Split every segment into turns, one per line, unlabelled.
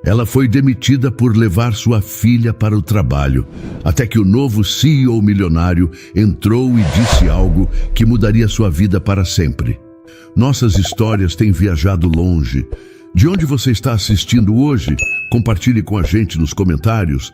Ela foi demitida por levar sua filha para o trabalho, até que o novo CEO milionário entrou e disse algo que mudaria sua vida para sempre. Nossas histórias têm viajado longe. De onde você está assistindo hoje? Compartilhe com a gente nos comentários.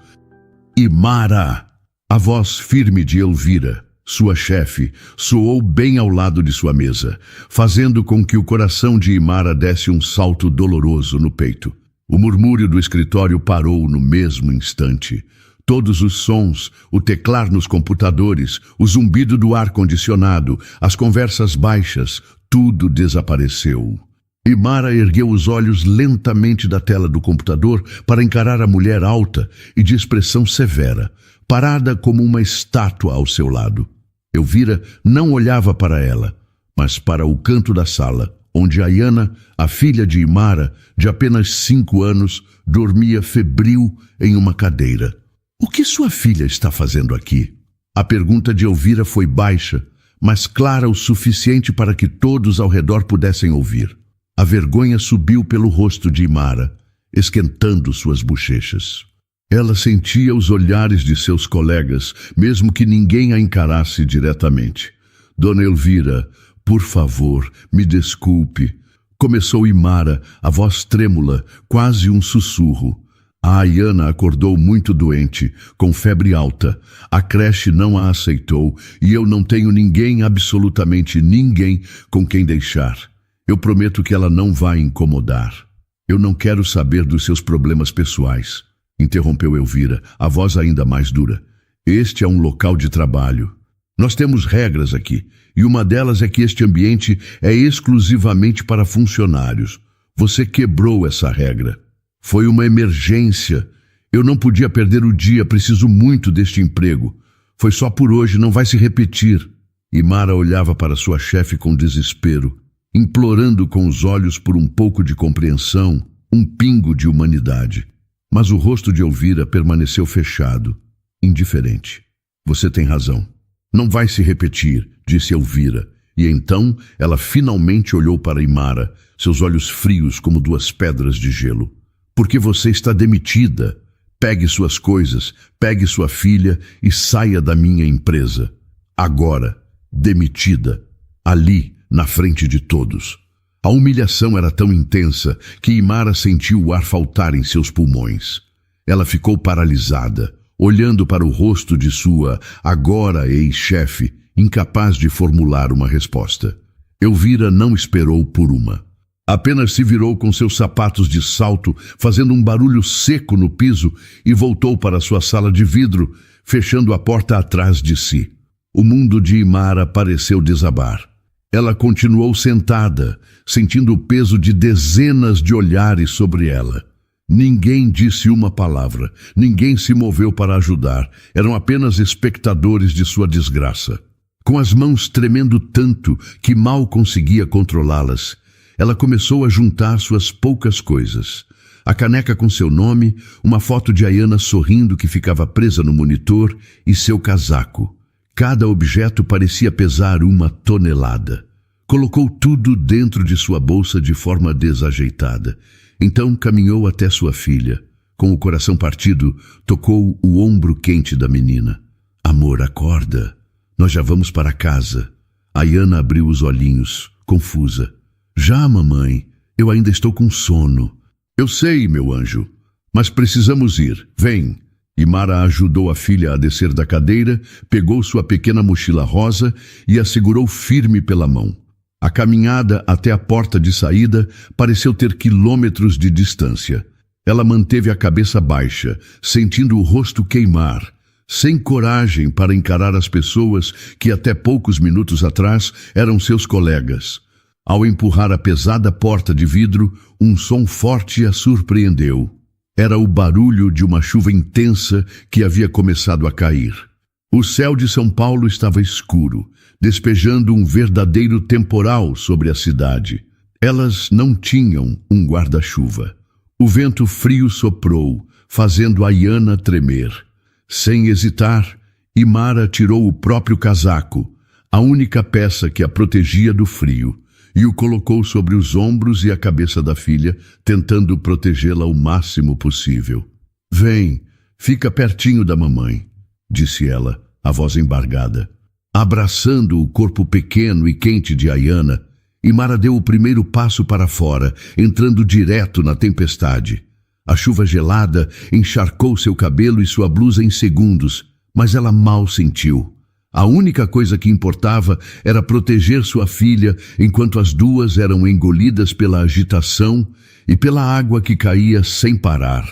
Imara, a voz firme de Elvira, sua chefe, soou bem ao lado de sua mesa, fazendo com que o coração de Imara desse um salto doloroso no peito. O murmúrio do escritório parou no mesmo instante. Todos os sons, o teclar nos computadores, o zumbido do ar-condicionado, as conversas baixas, tudo desapareceu. Imara ergueu os olhos lentamente da tela do computador para encarar a mulher alta e de expressão severa, parada como uma estátua ao seu lado. Elvira não olhava para ela, mas para o canto da sala, onde Ayana, a filha de Imara, de apenas 5 anos, dormia febril em uma cadeira. O que sua filha está fazendo aqui? A pergunta de Elvira foi baixa, mas clara o suficiente para que todos ao redor pudessem ouvir. A vergonha subiu pelo rosto de Imara, esquentando suas bochechas. Ela sentia os olhares de seus colegas, mesmo que ninguém a encarasse diretamente. Dona Elvira, por favor, me desculpe. Começou Imara, a voz trêmula, quase um sussurro. A Ayana acordou muito doente, com febre alta. A creche não a aceitou e eu não tenho ninguém, absolutamente ninguém, com quem deixar. Eu prometo que ela não vai incomodar. Eu não quero saber dos seus problemas pessoais, interrompeu Elvira, a voz ainda mais dura. Este é um local de trabalho. Nós temos regras aqui, e uma delas é que este ambiente é exclusivamente para funcionários. Você quebrou essa regra. Foi uma emergência. Eu não podia perder o dia, preciso muito deste emprego. Foi só por hoje, não vai se repetir. Imara olhava para sua chefe com desespero, implorando com os olhos por um pouco de compreensão, um pingo de humanidade. Mas o rosto de Elvira permaneceu fechado, indiferente. Você tem razão. Não vai se repetir, disse Elvira, e então ela finalmente olhou para Imara, seus olhos frios como 2 pedras de gelo. Porque você está demitida. Pegue suas coisas, pegue sua filha e saia da minha empresa. Agora, demitida, ali, na frente de todos. A humilhação era tão intensa que Imara sentiu o ar faltar em seus pulmões. Ela ficou paralisada, olhando para o rosto de sua, agora ex-chefe, incapaz de formular uma resposta. Elvira não esperou por uma. Apenas se virou com seus sapatos de salto, fazendo um barulho seco no piso, e voltou para sua sala de vidro, fechando a porta atrás de si. O mundo de Imara pareceu desabar. Ela continuou sentada, sentindo o peso de dezenas de olhares sobre ela. Ninguém disse uma palavra, ninguém se moveu para ajudar, eram apenas espectadores de sua desgraça. Com as mãos tremendo tanto que mal conseguia controlá-las, ela começou a juntar suas poucas coisas. A caneca com seu nome, uma foto de Ayana sorrindo que ficava presa no monitor e seu casaco. Cada objeto parecia pesar 1 tonelada. Colocou tudo dentro de sua bolsa de forma desajeitada. Então caminhou até sua filha. Com o coração partido, tocou o ombro quente da menina. Amor, acorda. Nós já vamos para casa. Ayana abriu os olhinhos, confusa. Já, mamãe, eu ainda estou com sono. Eu sei, meu anjo, mas precisamos ir. Vem. Imara ajudou a filha a descer da cadeira, pegou sua pequena mochila rosa e a segurou firme pela mão. A caminhada até a porta de saída pareceu ter quilômetros de distância. Ela manteve a cabeça baixa, sentindo o rosto queimar, sem coragem para encarar as pessoas que até poucos minutos atrás eram seus colegas. Ao empurrar a pesada porta de vidro, um som forte a surpreendeu. Era o barulho de uma chuva intensa que havia começado a cair. O céu de São Paulo estava escuro, despejando um verdadeiro temporal sobre a cidade. Elas não tinham um guarda-chuva. O vento frio soprou, fazendo Ayana tremer. Sem hesitar, Imara tirou o próprio casaco, a única peça que a protegia do frio. e o colocou sobre os ombros e a cabeça da filha, tentando protegê-la o máximo possível. Vem, fica pertinho da mamãe, disse ela, a voz embargada. Abraçando o corpo pequeno e quente de Ayana, Imara deu o primeiro passo para fora, entrando direto na tempestade. A chuva gelada encharcou seu cabelo e sua blusa em segundos, mas ela mal sentiu. A única coisa que importava era proteger sua filha enquanto as duas eram engolidas pela agitação e pela água que caía sem parar,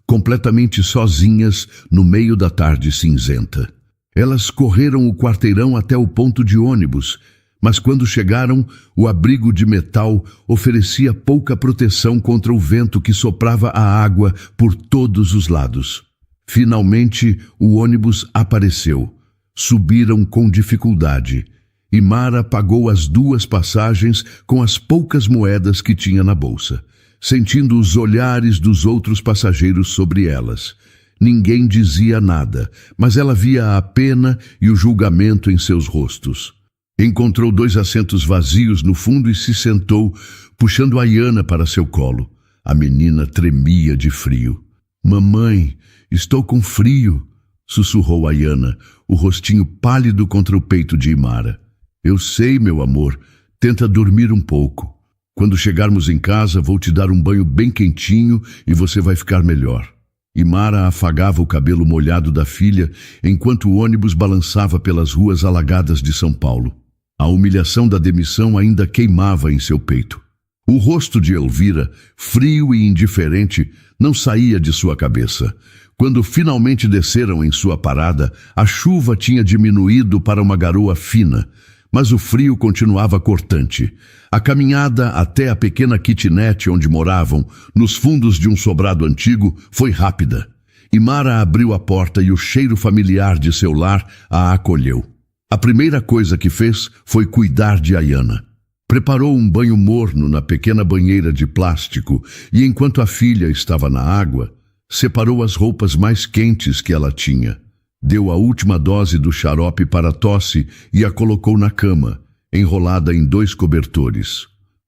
completamente sozinhas no meio da tarde cinzenta. Elas correram o quarteirão até o ponto de ônibus, mas quando chegaram, o abrigo de metal oferecia pouca proteção contra o vento que soprava a água por todos os lados. Finalmente, o ônibus apareceu. Subiram com dificuldade. Imara pagou as 2 passagens com as poucas moedas que tinha na bolsa, sentindo os olhares dos outros passageiros sobre elas. Ninguém dizia nada, mas ela via a pena e o julgamento em seus rostos. Encontrou 2 assentos vazios no fundo e se sentou, puxando Ayana para seu colo. A menina tremia de frio. Mamãe, estou com frio, sussurrou Ayana, o rostinho pálido contra o peito de Imara. Eu sei, meu amor, tenta dormir um pouco. Quando chegarmos em casa, vou te dar um banho bem quentinho e você vai ficar melhor. Imara afagava o cabelo molhado da filha enquanto o ônibus balançava pelas ruas alagadas de São Paulo. A humilhação da demissão ainda queimava em seu peito. O rosto de Elvira, frio e indiferente, não saía de sua cabeça. Quando finalmente desceram em sua parada, a chuva tinha diminuído para uma garoa fina, mas o frio continuava cortante. A caminhada até a pequena kitnet onde moravam, nos fundos de um sobrado antigo, foi rápida. Imara abriu a porta e o cheiro familiar de seu lar a acolheu. A primeira coisa que fez foi cuidar de Ayana. Preparou um banho morno na pequena banheira de plástico e, enquanto a filha estava na água, separou as roupas mais quentes que ela tinha. Deu a última dose do xarope para a tosse e a colocou na cama, enrolada em 2 cobertores.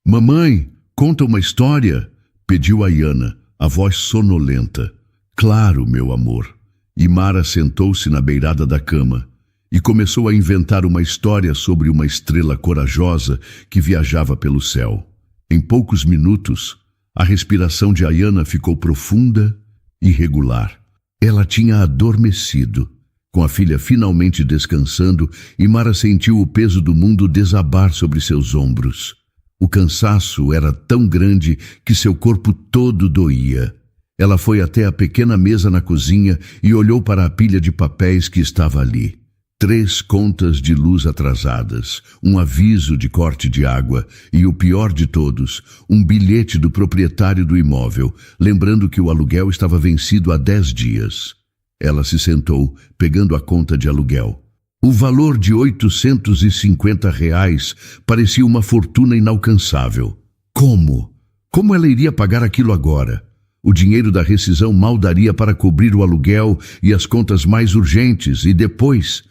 Mamãe, conta uma história, pediu Ayana, a voz sonolenta. Claro, meu amor. Imara sentou-se na beirada da cama e começou a inventar uma história sobre uma estrela corajosa que viajava pelo céu. Em poucos minutos, a respiração de Ayana ficou profunda e regular. Ela tinha adormecido. Com a filha finalmente descansando, Imara sentiu o peso do mundo desabar sobre seus ombros. O cansaço era tão grande que seu corpo todo doía. Ela foi até a pequena mesa na cozinha e olhou para a pilha de papéis que estava ali. 3 contas de luz atrasadas, um aviso de corte de água e, o pior de todos, um bilhete do proprietário do imóvel, lembrando que o aluguel estava vencido há 10 dias. Ela se sentou, pegando a conta de aluguel. O valor de R$850 parecia uma fortuna inalcançável. Como? Como ela iria pagar aquilo agora? O dinheiro da rescisão mal daria para cobrir o aluguel e as contas mais urgentes, e depois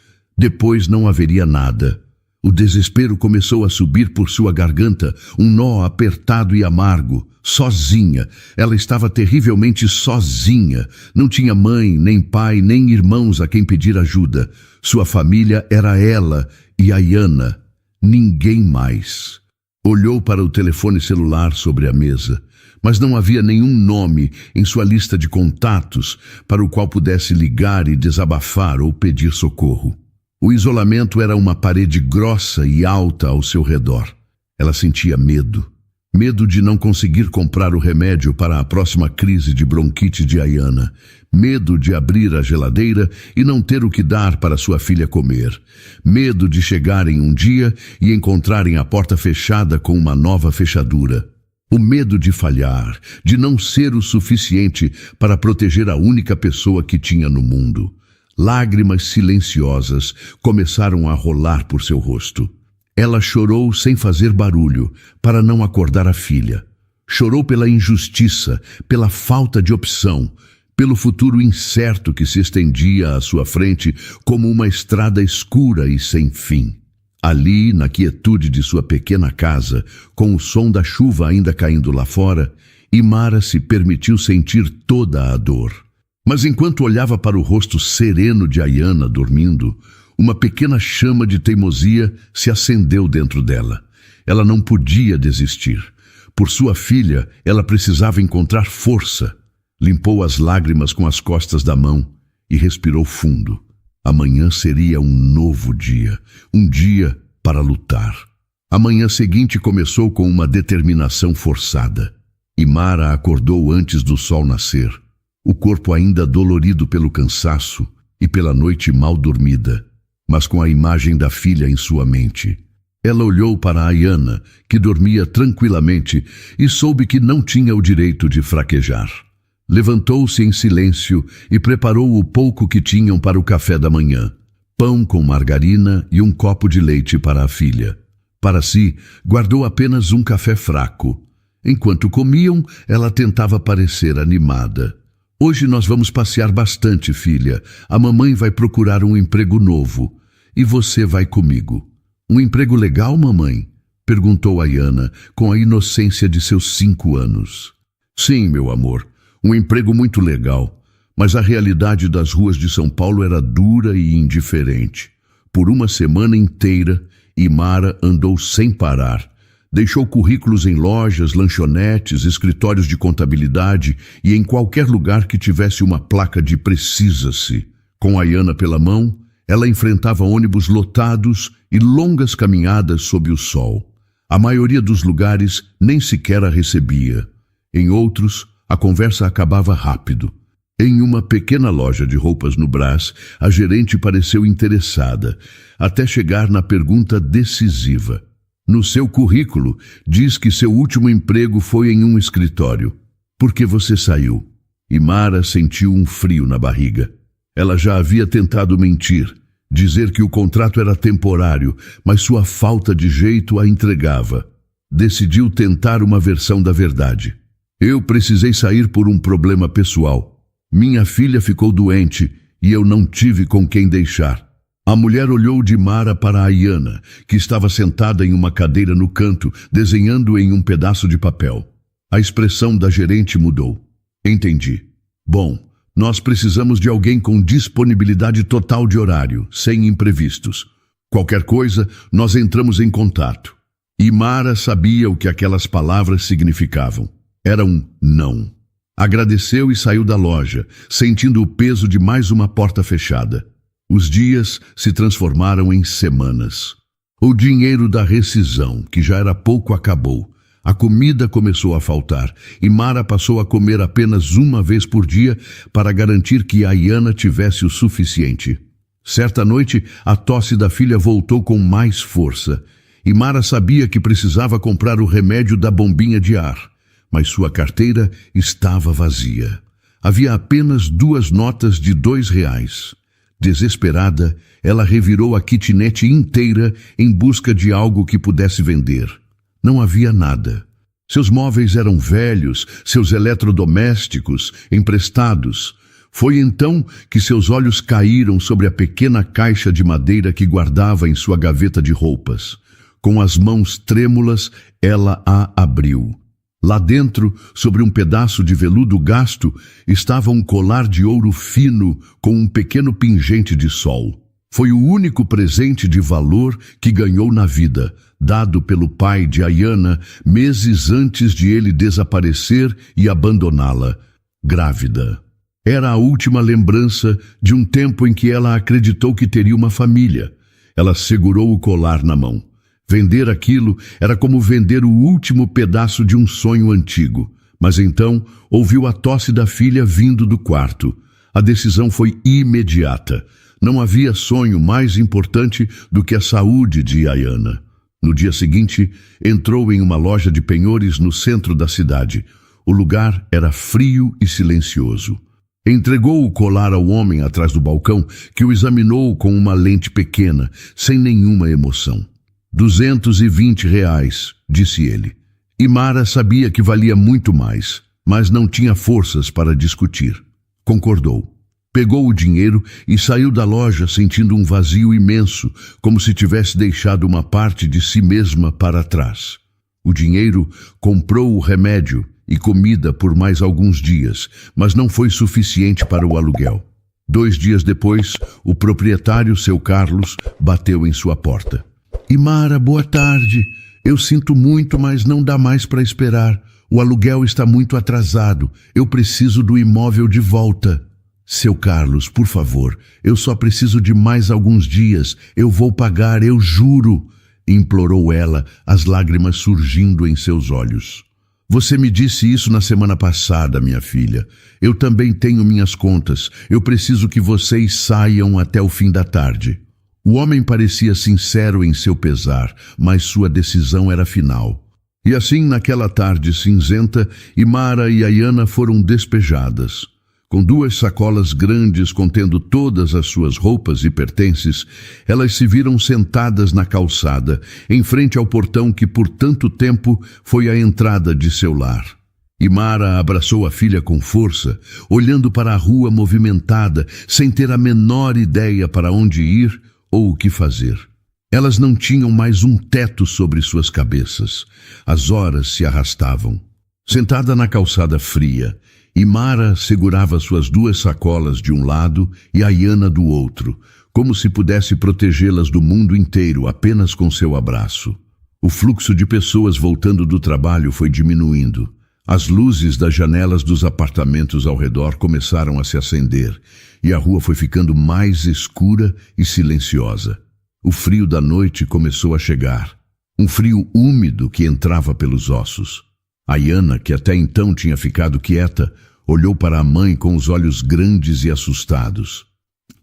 não haveria nada. O desespero começou a subir por sua garganta, um nó apertado e amargo. Sozinha, ela estava terrivelmente sozinha. Não tinha mãe, nem pai, nem irmãos a quem pedir ajuda. Sua família era ela e Ayana. Ninguém mais. Olhou para o telefone celular sobre a mesa, mas não havia nenhum nome em sua lista de contatos para o qual pudesse ligar e desabafar ou pedir socorro. O isolamento era uma parede grossa e alta ao seu redor. Ela sentia medo. Medo de não conseguir comprar o remédio para a próxima crise de bronquite de Ayana. Medo de abrir a geladeira e não ter o que dar para sua filha comer. Medo de chegarem um dia e encontrarem a porta fechada com uma nova fechadura. O medo de falhar, de não ser o suficiente para proteger a única pessoa que tinha no mundo. Lágrimas silenciosas começaram a rolar por seu rosto. Ela chorou sem fazer barulho, para não acordar a filha. Chorou pela injustiça, pela falta de opção, pelo futuro incerto que se estendia à sua frente como uma estrada escura e sem fim. Ali, na quietude de sua pequena casa, com o som da chuva ainda caindo lá fora, Imara se permitiu sentir toda a dor. Mas enquanto olhava para o rosto sereno de Ayana dormindo, uma pequena chama de teimosia se acendeu dentro dela. Ela não podia desistir. Por sua filha, ela precisava encontrar força. Limpou as lágrimas com as costas da mão e respirou fundo. Amanhã seria um novo dia, um dia para lutar. A manhã seguinte começou com uma determinação forçada. Imara acordou antes do sol nascer, o corpo ainda dolorido pelo cansaço e pela noite mal dormida, mas com a imagem da filha em sua mente. Ela olhou para Ayana, que dormia tranquilamente, e soube que não tinha o direito de fraquejar. Levantou-se em silêncio e preparou o pouco que tinham para o café da manhã. Pão com margarina e um copo de leite para a filha. Para si, guardou apenas um café fraco. Enquanto comiam, ela tentava parecer animada. Hoje nós vamos passear bastante, filha. A mamãe vai procurar um emprego novo. E você vai comigo. Um emprego legal, mamãe? Perguntou Ayana, com a inocência de seus 5 anos. Sim, meu amor. Um emprego muito legal. Mas a realidade das ruas de São Paulo era dura e indiferente. Por uma semana inteira, Imara andou sem parar. Deixou currículos em lojas, lanchonetes, escritórios de contabilidade e em qualquer lugar que tivesse uma placa de precisa-se. Com Ayana pela mão, ela enfrentava ônibus lotados e longas caminhadas sob o sol. A maioria dos lugares nem sequer a recebia. Em outros, a conversa acabava rápido. Em uma pequena loja de roupas no Brás, a gerente pareceu interessada, até chegar na pergunta decisiva. No seu currículo, diz que seu último emprego foi em um escritório. Por que você saiu? Imara sentiu um frio na barriga. Ela já havia tentado mentir, dizer que o contrato era temporário, mas sua falta de jeito a entregava. Decidiu tentar uma versão da verdade. Eu precisei sair por um problema pessoal. Minha filha ficou doente e eu não tive com quem deixar. A mulher olhou de Mara para Ayana, que estava sentada em uma cadeira no canto, desenhando em um pedaço de papel. A expressão da gerente mudou. Entendi. Bom, nós precisamos de alguém com disponibilidade total de horário, sem imprevistos. Qualquer coisa, nós entramos em contato. E Mara sabia o que aquelas palavras significavam. Era um não. Agradeceu e saiu da loja, sentindo o peso de mais uma porta fechada. Os dias se transformaram em semanas. O dinheiro da rescisão, que já era pouco, acabou. A comida começou a faltar e Mara passou a comer apenas uma vez por dia para garantir que Ayana tivesse o suficiente. Certa noite, a tosse da filha voltou com mais força e Mara sabia que precisava comprar o remédio da bombinha de ar, mas sua carteira estava vazia. Havia apenas 2 notas de R$2. Desesperada, ela revirou a kitnet inteira em busca de algo que pudesse vender. Não havia nada. Seus móveis eram velhos, seus eletrodomésticos emprestados. Foi então que seus olhos caíram sobre a pequena caixa de madeira que guardava em sua gaveta de roupas. Com as mãos trêmulas, ela a abriu. Lá dentro, sobre um pedaço de veludo gasto, estava um colar de ouro fino com um pequeno pingente de sol. Foi o único presente de valor que ganhou na vida, dado pelo pai de Ayana meses antes de ele desaparecer e abandoná-la, grávida. Era a última lembrança de um tempo em que ela acreditou que teria uma família. Ela segurou o colar na mão. Vender aquilo era como vender o último pedaço de um sonho antigo. Mas então ouviu a tosse da filha vindo do quarto. A decisão foi imediata. Não havia sonho mais importante do que a saúde de Ayana. No dia seguinte, entrou em uma loja de penhores no centro da cidade. O lugar era frio e silencioso. Entregou o colar ao homem atrás do balcão, que o examinou com uma lente pequena, sem nenhuma emoção. R$220, disse ele. E Mara sabia que valia muito mais, mas não tinha forças para discutir. Concordou. Pegou o dinheiro e saiu da loja sentindo um vazio imenso, como se tivesse deixado uma parte de si mesma para trás. O dinheiro comprou o remédio e comida por mais alguns dias, mas não foi suficiente para o aluguel. 2 dias depois, o proprietário, seu Carlos, bateu em sua porta. Imara, boa tarde. Eu sinto muito, mas não dá mais para esperar. O aluguel está muito atrasado. Eu preciso do imóvel de volta. Seu Carlos, por favor, eu só preciso de mais alguns dias. Eu vou pagar, eu juro, implorou ela, as lágrimas surgindo em seus olhos. Você me disse isso na semana passada, minha filha. Eu também tenho minhas contas. Eu preciso que vocês saiam até o fim da tarde. O homem parecia sincero em seu pesar, mas sua decisão era final. E assim, naquela tarde cinzenta, Imara e Ayana foram despejadas. Com 2 sacolas grandes contendo todas as suas roupas e pertences, elas se viram sentadas na calçada, em frente ao portão que por tanto tempo foi a entrada de seu lar. Imara abraçou a filha com força, olhando para a rua movimentada, sem ter a menor ideia para onde ir ou o que fazer. Elas não tinham mais um teto sobre suas cabeças. As horas se arrastavam. Sentada na calçada fria, Imara segurava suas 2 sacolas de um lado e Ayana do outro, como se pudesse protegê-las do mundo inteiro apenas com seu abraço. O fluxo de pessoas voltando do trabalho foi diminuindo. As luzes das janelas dos apartamentos ao redor começaram a se acender e a rua foi ficando mais escura e silenciosa. O frio da noite começou a chegar, um frio úmido que entrava pelos ossos. Ayana, que até então tinha ficado quieta, olhou para a mãe com os olhos grandes e assustados.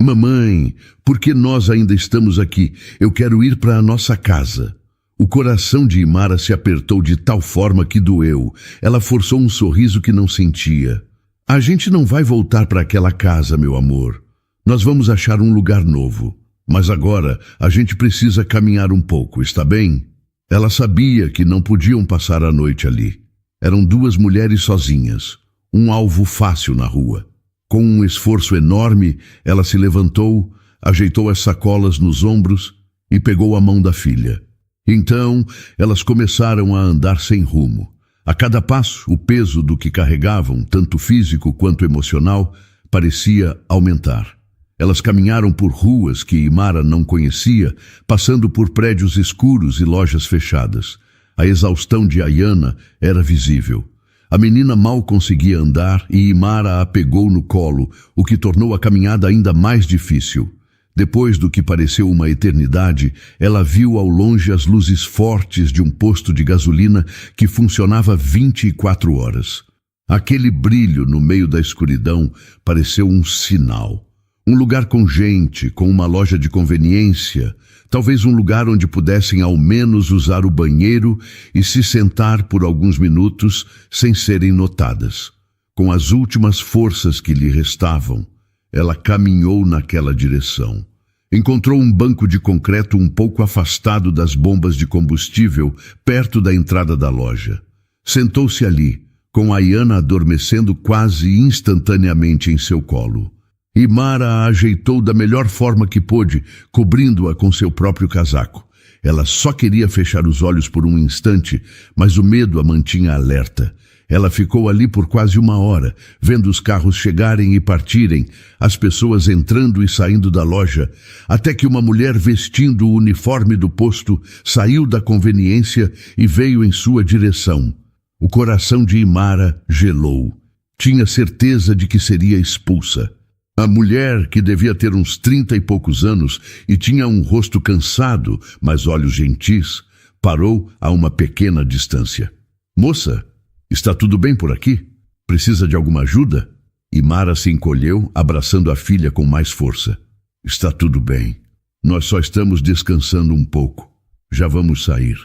Mamãe, por que nós ainda estamos aqui? Eu quero ir para a nossa casa. O coração de Imara se apertou de tal forma que doeu. Ela forçou um sorriso que não sentia. A gente não vai voltar para aquela casa, meu amor. Nós vamos achar um lugar novo. Mas agora a gente precisa caminhar um pouco, está bem? Ela sabia que não podiam passar a noite ali. Eram 2 mulheres sozinhas, um alvo fácil na rua. Com um esforço enorme, ela se levantou, ajeitou as sacolas nos ombros e pegou a mão da filha. Então, elas começaram a andar sem rumo. A cada passo, o peso do que carregavam, tanto físico quanto emocional, parecia aumentar. Elas caminharam por ruas que Imara não conhecia, passando por prédios escuros e lojas fechadas. A exaustão de Ayana era visível. A menina mal conseguia andar e Imara a pegou no colo, o que tornou a caminhada ainda mais difícil. Depois do que pareceu uma eternidade, ela viu ao longe as luzes fortes de um posto de gasolina que funcionava 24 horas. Aquele brilho no meio da escuridão pareceu um sinal. Um lugar com gente, com uma loja de conveniência, talvez um lugar onde pudessem ao menos usar o banheiro e se sentar por alguns minutos sem serem notadas. Com as últimas forças que lhe restavam, ela caminhou naquela direção. Encontrou um banco de concreto um pouco afastado das bombas de combustível, perto da entrada da loja. Sentou-se ali, com Ayana adormecendo quase instantaneamente em seu colo. Imara a ajeitou da melhor forma que pôde, cobrindo-a com seu próprio casaco. Ela só queria fechar os olhos por um instante, mas o medo a mantinha alerta. Ela ficou ali por quase 1 hora, vendo os carros chegarem e partirem, as pessoas entrando e saindo da loja, até que uma mulher vestindo o uniforme do posto saiu da conveniência e veio em sua direção. O coração de Imara gelou. Tinha certeza de que seria expulsa. A mulher, que devia ter uns 30 e poucos anos e tinha um rosto cansado, mas olhos gentis, parou a uma pequena distância. Moça, está tudo bem por aqui? Precisa de alguma ajuda? Imara se encolheu, abraçando a filha com mais força. Está tudo bem. Nós só estamos descansando um pouco. Já vamos sair.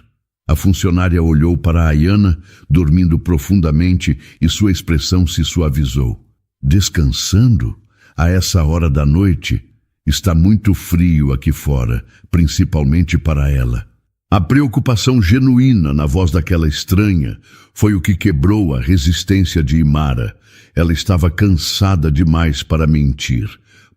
A funcionária olhou para Ayana, dormindo profundamente, e sua expressão se suavizou. Descansando? A essa hora da noite? Está muito frio aqui fora, principalmente para ela. A preocupação genuína na voz daquela estranha foi o que quebrou a resistência de Imara. Ela estava cansada demais para mentir.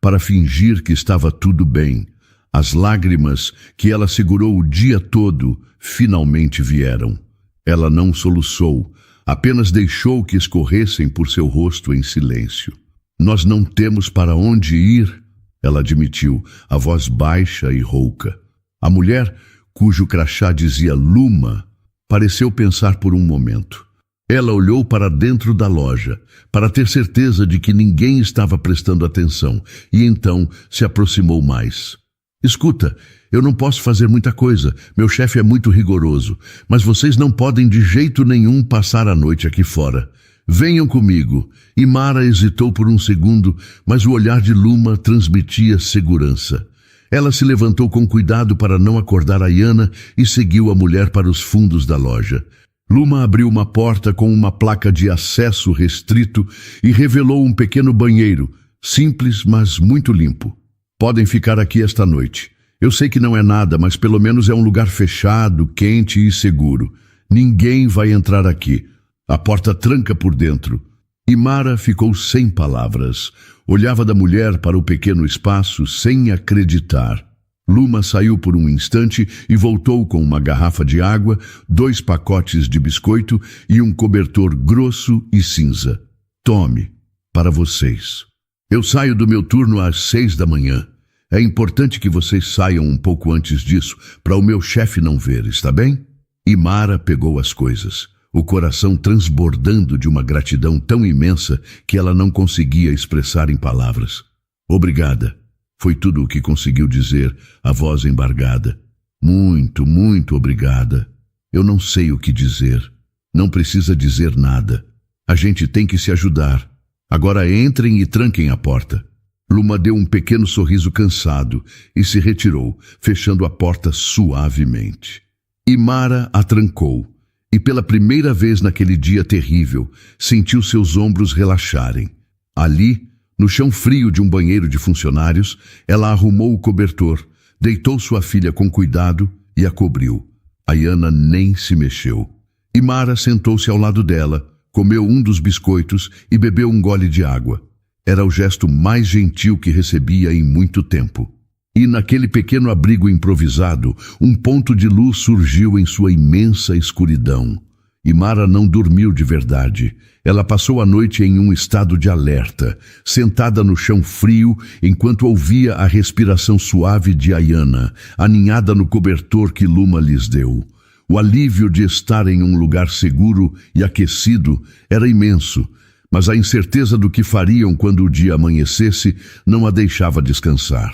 para fingir que estava tudo bem. As lágrimas que ela segurou o dia todo finalmente vieram. Ela não soluçou, apenas deixou que escorressem por seu rosto em silêncio. Nós não temos para onde ir, ela admitiu, a voz baixa e rouca. A mulher, cujo crachá dizia Luma, pareceu pensar por um momento. Ela olhou para dentro da loja, para ter certeza de que ninguém estava prestando atenção, e então se aproximou mais. Escuta, eu não posso fazer muita coisa, meu chefe é muito rigoroso, mas vocês não podem de jeito nenhum passar a noite aqui fora. Venham comigo. E Mara hesitou por um segundo, mas o olhar de Luma transmitia segurança. Ela se levantou com cuidado para não acordar Ayana e seguiu a mulher para os fundos da loja. Luma abriu uma porta com uma placa de acesso restrito e revelou um pequeno banheiro, simples, mas muito limpo. Podem ficar aqui esta noite. Eu sei que não é nada, mas pelo menos é um lugar fechado, quente e seguro. Ninguém vai entrar aqui. A porta tranca por dentro. E Mara ficou sem palavras. Olhava da mulher para o pequeno espaço sem acreditar. Luma saiu por um instante e voltou com uma garrafa de água, 2 pacotes de biscoito e um cobertor grosso e cinza. Tome, para vocês. Eu saio do meu turno às 6 da manhã. É importante que vocês saiam um pouco antes disso, para o meu chefe não ver, está bem? E Mara pegou as coisas, o coração transbordando de uma gratidão tão imensa que ela não conseguia expressar em palavras. Obrigada. Foi tudo o que conseguiu dizer, a voz embargada. Muito, muito obrigada. Eu não sei o que dizer. Não precisa dizer nada. A gente tem que se ajudar. Agora entrem e tranquem a porta. Luma deu um pequeno sorriso cansado e se retirou, fechando a porta suavemente. E Mara a trancou, e pela primeira vez naquele dia terrível, sentiu seus ombros relaxarem. Ali, no chão frio de um banheiro de funcionários, ela arrumou o cobertor, deitou sua filha com cuidado e a cobriu. Ayana nem se mexeu. E Mara sentou-se ao lado dela, comeu um dos biscoitos e bebeu um gole de água. Era o gesto mais gentil que recebia em muito tempo. E naquele pequeno abrigo improvisado, um ponto de luz surgiu em sua imensa escuridão. E Mara não dormiu de verdade. Ela passou a noite em um estado de alerta, sentada no chão frio, enquanto ouvia a respiração suave de Ayana, aninhada no cobertor que Luma lhes deu. O alívio de estar em um lugar seguro e aquecido era imenso, mas a incerteza do que fariam quando o dia amanhecesse não a deixava descansar.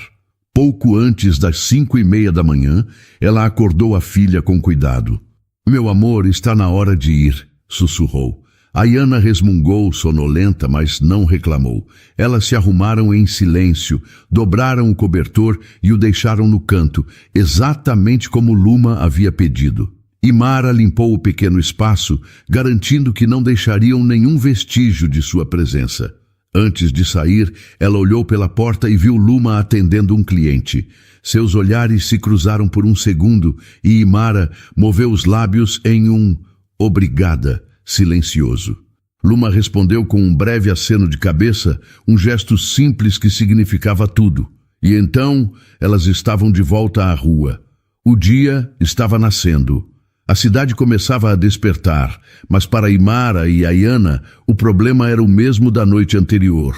Pouco antes das 5:30 da manhã, ela acordou a filha com cuidado. Meu amor, está na hora de ir, sussurrou. Ayana resmungou, sonolenta, mas não reclamou. Elas se arrumaram em silêncio, dobraram o cobertor e o deixaram no canto, exatamente como Luma havia pedido. E Mara limpou o pequeno espaço, garantindo que não deixariam nenhum vestígio de sua presença. Antes de sair, ela olhou pela porta e viu Luma atendendo um cliente. Seus olhares se cruzaram por um segundo e Mara moveu os lábios em um "obrigada" silencioso. Luma respondeu com um breve aceno de cabeça, um gesto simples que significava tudo. E então elas estavam de volta à rua. O dia estava nascendo. A cidade começava a despertar, mas para Mara e Ayana o problema era o mesmo da noite anterior.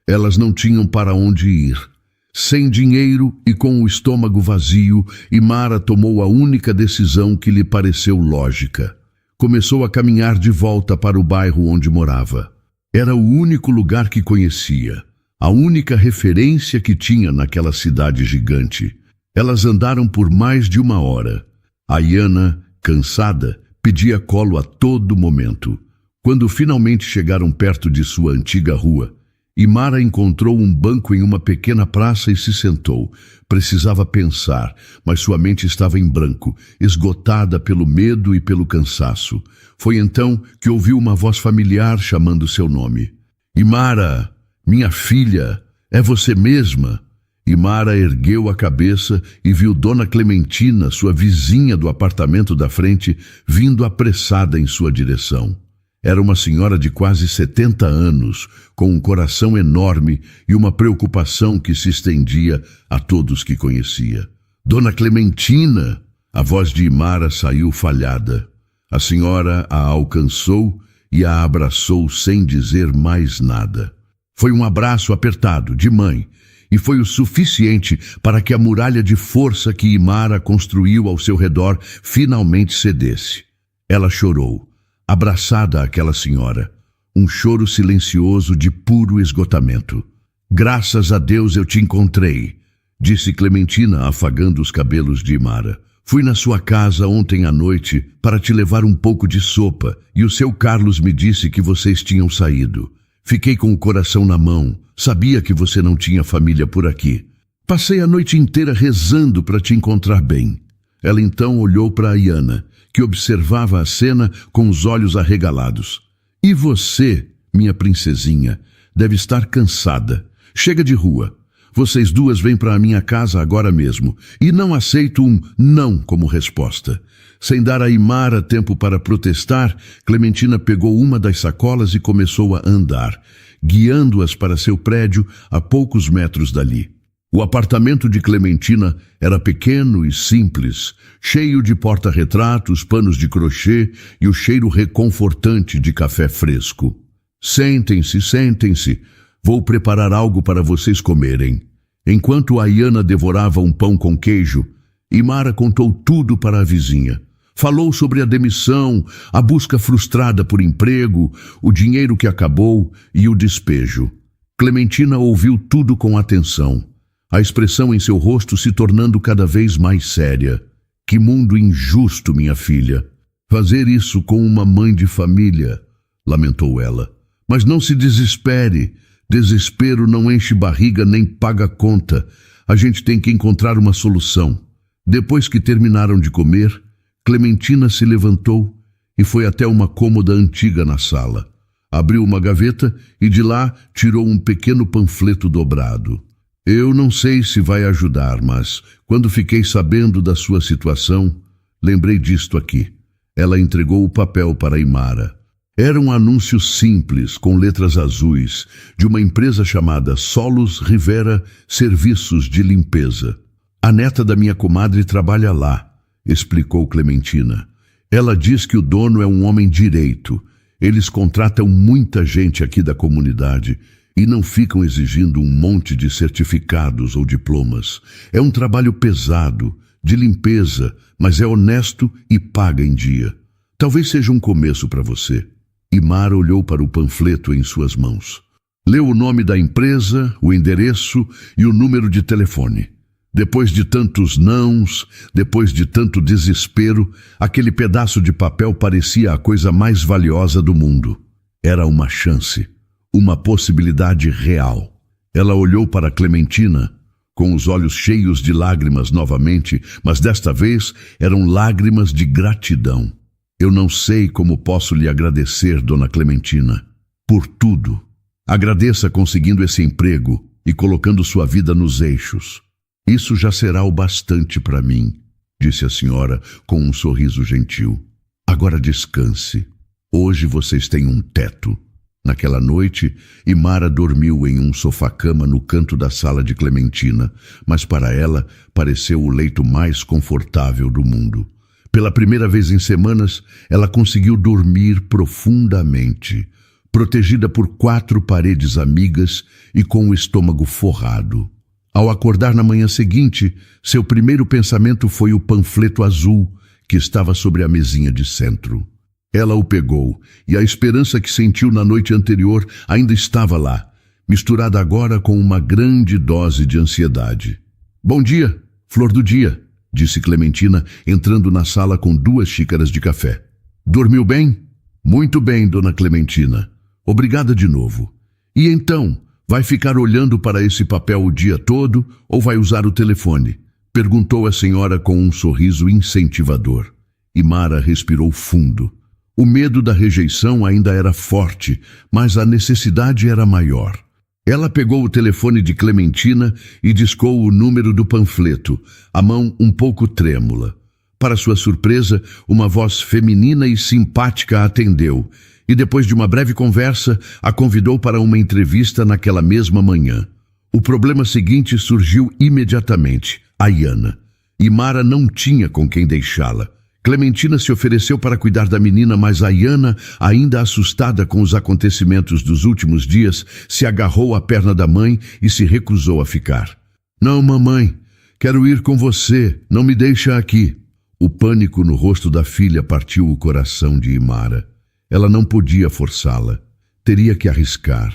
Elas não tinham para onde ir. Sem dinheiro e com o estômago vazio, Mara tomou a única decisão que lhe pareceu lógica. Começou a caminhar de volta para o bairro onde morava. Era o único lugar que conhecia, a única referência que tinha naquela cidade gigante. Elas andaram por mais de 1 hora. Ayana, cansada, pedia colo a todo momento. Quando finalmente chegaram perto de sua antiga rua, Mara encontrou um banco em uma pequena praça e se sentou. Precisava pensar, mas sua mente estava em branco, esgotada pelo medo e pelo cansaço. Foi então que ouviu uma voz familiar chamando seu nome. Mara, minha filha, é você mesma? Mara ergueu a cabeça e viu Dona Clementina, sua vizinha do apartamento da frente, vindo apressada em sua direção. Era uma senhora de quase 70 anos, com um coração enorme e uma preocupação que se estendia a todos que conhecia. Dona Clementina! A voz de Imara saiu falhada. A senhora a alcançou e a abraçou sem dizer mais nada. Foi um abraço apertado, de mãe, e foi o suficiente para que a muralha de força que Imara construiu ao seu redor finalmente cedesse. Ela chorou, abraçada àquela senhora, um choro silencioso de puro esgotamento. Graças a Deus eu te encontrei, disse Clementina, afagando os cabelos de Imara. Fui na sua casa ontem à noite para te levar um pouco de sopa e o seu Carlos me disse que vocês tinham saído. Fiquei com o coração na mão, sabia que você não tinha família por aqui. Passei a noite inteira rezando para te encontrar bem. Ela então olhou para a Iana, que observava a cena com os olhos arregalados. E você, minha princesinha, deve estar cansada. Chega de rua. Vocês duas vêm para a minha casa agora mesmo, e não aceito um não como resposta. Sem dar a Imara tempo para protestar, Clementina pegou uma das sacolas e começou a andar, guiando-as para seu prédio a poucos metros dali. O apartamento de Clementina era pequeno e simples, cheio de porta-retratos, panos de crochê e o cheiro reconfortante de café fresco. Sentem-se, sentem-se. Vou preparar algo para vocês comerem. Enquanto a Iana devorava um pão com queijo, Imara contou tudo para a vizinha. Falou sobre a demissão, a busca frustrada por emprego, o dinheiro que acabou e o despejo. Clementina ouviu tudo com atenção, a expressão em seu rosto se tornando cada vez mais séria. Que mundo injusto, minha filha. Fazer isso com uma mãe de família, lamentou ela. Mas não se desespere. Desespero não enche barriga nem paga conta. A gente tem que encontrar uma solução. Depois que terminaram de comer, Clementina se levantou e foi até uma cômoda antiga na sala. Abriu uma gaveta e de lá tirou um pequeno panfleto dobrado. Eu não sei se vai ajudar, mas quando fiquei sabendo da sua situação, lembrei disto aqui. Ela entregou o papel para Imara. Era um anúncio simples, com letras azuis, de uma empresa chamada Solos Rivera Serviços de Limpeza. A neta da minha comadre trabalha lá, explicou Clementina. Ela diz que o dono é um homem direito. Eles contratam muita gente aqui da comunidade e não ficam exigindo um monte de certificados ou diplomas. É um trabalho pesado, de limpeza, mas é honesto e paga em dia. Talvez seja um começo para você. Imara olhou para o panfleto em suas mãos. Leu o nome da empresa, o endereço e o número de telefone. Depois de tantos nãos, depois de tanto desespero, aquele pedaço de papel parecia a coisa mais valiosa do mundo. Era uma chance, uma possibilidade real. Ela olhou para Clementina, com os olhos cheios de lágrimas novamente, mas desta vez eram lágrimas de gratidão. Eu não sei como posso lhe agradecer, dona Clementina, por tudo. Agradeça conseguindo esse emprego e colocando sua vida nos eixos. Isso já será o bastante para mim, disse a senhora com um sorriso gentil. Agora descanse. Hoje vocês têm um teto. Naquela noite, Imara dormiu em um sofá-cama no canto da sala de Clementina, mas para ela pareceu o leito mais confortável do mundo. Pela primeira vez em semanas, ela conseguiu dormir profundamente, protegida por 4 paredes amigas e com o estômago forrado. Ao acordar na manhã seguinte, seu primeiro pensamento foi o panfleto azul que estava sobre a mesinha de centro. Ela o pegou e a esperança que sentiu na noite anterior ainda estava lá, misturada agora com uma grande dose de ansiedade. Bom dia, flor do dia, disse Clementina, entrando na sala com 2 xícaras de café. Dormiu bem? Muito bem, dona Clementina. Obrigada de novo. E então, vai ficar olhando para esse papel o dia todo ou vai usar o telefone? Perguntou a senhora com um sorriso incentivador. Imara respirou fundo. O medo da rejeição ainda era forte, mas a necessidade era maior. Ela pegou o telefone de Clementina e discou o número do panfleto, a mão um pouco trêmula. Para sua surpresa, uma voz feminina e simpática a atendeu, e depois de uma breve conversa, a convidou para uma entrevista naquela mesma manhã. O problema seguinte surgiu imediatamente: Ayana. Imara não tinha com quem deixá-la. Clementina se ofereceu para cuidar da menina, mas Ayana, ainda assustada com os acontecimentos dos últimos dias, se agarrou à perna da mãe e se recusou a ficar. Não, mamãe, quero ir com você, não me deixa aqui. O pânico no rosto da filha partiu o coração de Imara. Ela não podia forçá-la. Teria que arriscar.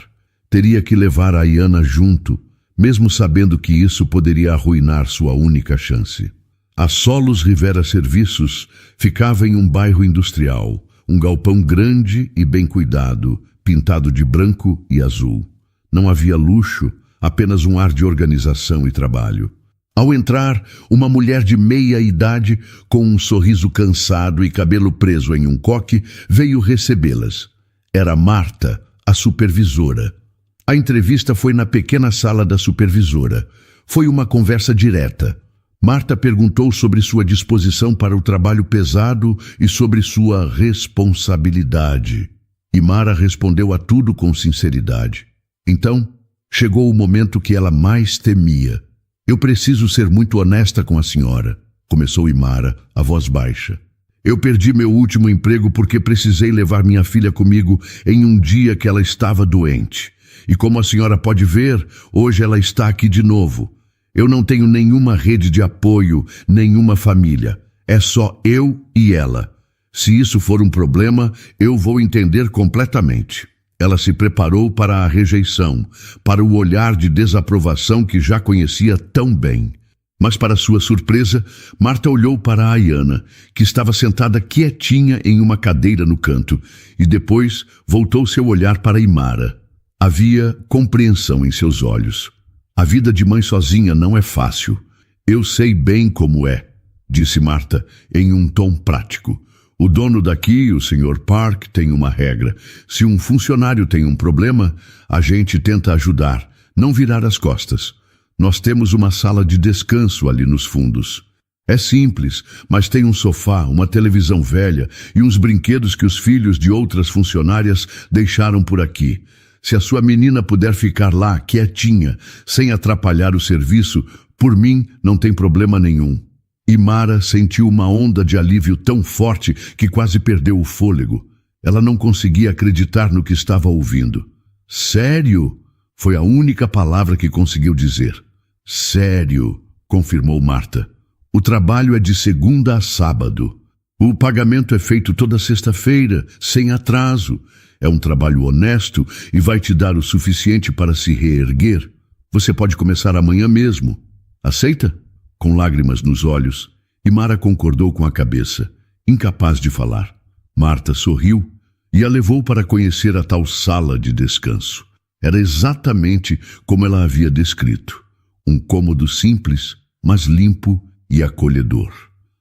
Teria que levar a Ayana junto, mesmo sabendo que isso poderia arruinar sua única chance. A Solos Rivera Serviços ficava em um bairro industrial, um galpão grande e bem cuidado, pintado de branco e azul. Não havia luxo, apenas um ar de organização e trabalho. Ao entrar, uma mulher de meia idade, com um sorriso cansado e cabelo preso em um coque, veio recebê-las. Era Marta, a supervisora. A entrevista foi na pequena sala da supervisora. Foi uma conversa direta. Marta perguntou sobre sua disposição para o trabalho pesado e sobre sua responsabilidade. Imara respondeu a tudo com sinceridade. Então, chegou o momento que ela mais temia. Eu preciso ser muito honesta com a senhora, começou Imara, a voz baixa. Eu perdi meu último emprego porque precisei levar minha filha comigo em um dia que ela estava doente. E como a senhora pode ver, hoje ela está aqui de novo. Eu não tenho nenhuma rede de apoio, nenhuma família. É só eu e ela. Se isso for um problema, eu vou entender completamente. Ela se preparou para a rejeição, para o olhar de desaprovação que já conhecia tão bem. Mas, para sua surpresa, Marta olhou para a Ayana, que estava sentada quietinha em uma cadeira no canto, e depois voltou seu olhar para Imara. Havia compreensão em seus olhos. A vida de mãe sozinha não é fácil. Eu sei bem como é, disse Marta em um tom prático. O dono daqui, o Sr. Park, tem uma regra. Se um funcionário tem um problema, a gente tenta ajudar, não virar as costas. Nós temos uma sala de descanso ali nos fundos. É simples, mas tem um sofá, uma televisão velha e uns brinquedos que os filhos de outras funcionárias deixaram por aqui. Se a sua menina puder ficar lá, quietinha, sem atrapalhar o serviço, por mim não tem problema nenhum. Imara sentiu uma onda de alívio tão forte que quase perdeu o fôlego. Ela não conseguia acreditar no que estava ouvindo. Sério? Foi a única palavra que conseguiu dizer. Sério, confirmou Marta. O trabalho é de segunda a sábado. O pagamento é feito toda sexta-feira, sem atraso. É um trabalho honesto e vai te dar o suficiente para se reerguer. Você pode começar amanhã mesmo. Aceita? Com lágrimas nos olhos, Imara concordou com a cabeça, incapaz de falar. Marta sorriu e a levou para conhecer a tal sala de descanso. Era exatamente como ela havia descrito. Um cômodo simples, mas limpo e acolhedor.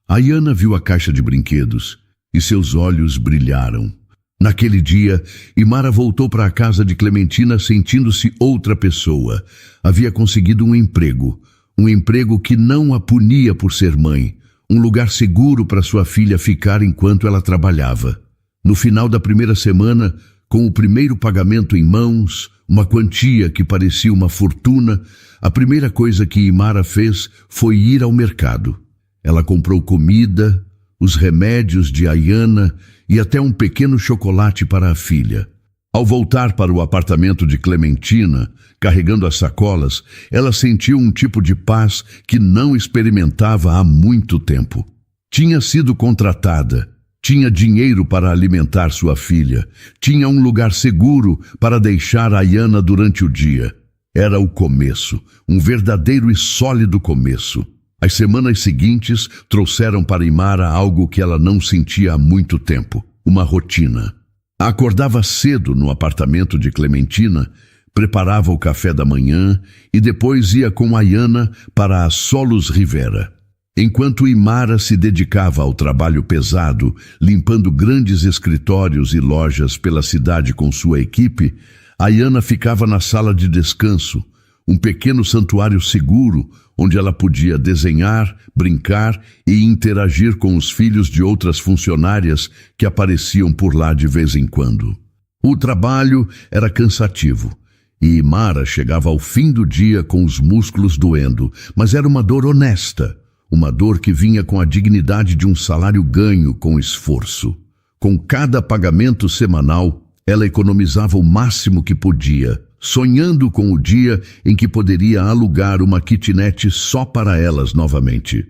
Ayana viu a caixa de brinquedos e seus olhos brilharam. Naquele dia, Imara voltou para a casa de Clementina sentindo-se outra pessoa. Havia conseguido um emprego que não a punia por ser mãe, um lugar seguro para sua filha ficar enquanto ela trabalhava. No final da primeira semana, com o primeiro pagamento em mãos, uma quantia que parecia uma fortuna, a primeira coisa que Imara fez foi ir ao mercado. Ela comprou comida, os remédios de Ayana e até um pequeno chocolate para a filha. Ao voltar para o apartamento de Clementina, carregando as sacolas, ela sentiu um tipo de paz que não experimentava há muito tempo. Tinha sido contratada, tinha dinheiro para alimentar sua filha, tinha um lugar seguro para deixar Ayana durante o dia. Era o começo, um verdadeiro e sólido começo. As semanas seguintes trouxeram para Imara algo que ela não sentia há muito tempo, uma rotina. Acordava cedo no apartamento de Clementina, preparava o café da manhã e depois ia com Ayana para a Solos Rivera. Enquanto Imara se dedicava ao trabalho pesado, limpando grandes escritórios e lojas pela cidade com sua equipe, Ayana ficava na sala de descanso, um pequeno santuário seguro, onde ela podia desenhar, brincar e interagir com os filhos de outras funcionárias que apareciam por lá de vez em quando. O trabalho era cansativo e Mara chegava ao fim do dia com os músculos doendo, mas era uma dor honesta, uma dor que vinha com a dignidade de um salário ganho com esforço. Com cada pagamento semanal, ela economizava o máximo que podia, sonhando com o dia em que poderia alugar uma kitnet só para elas novamente.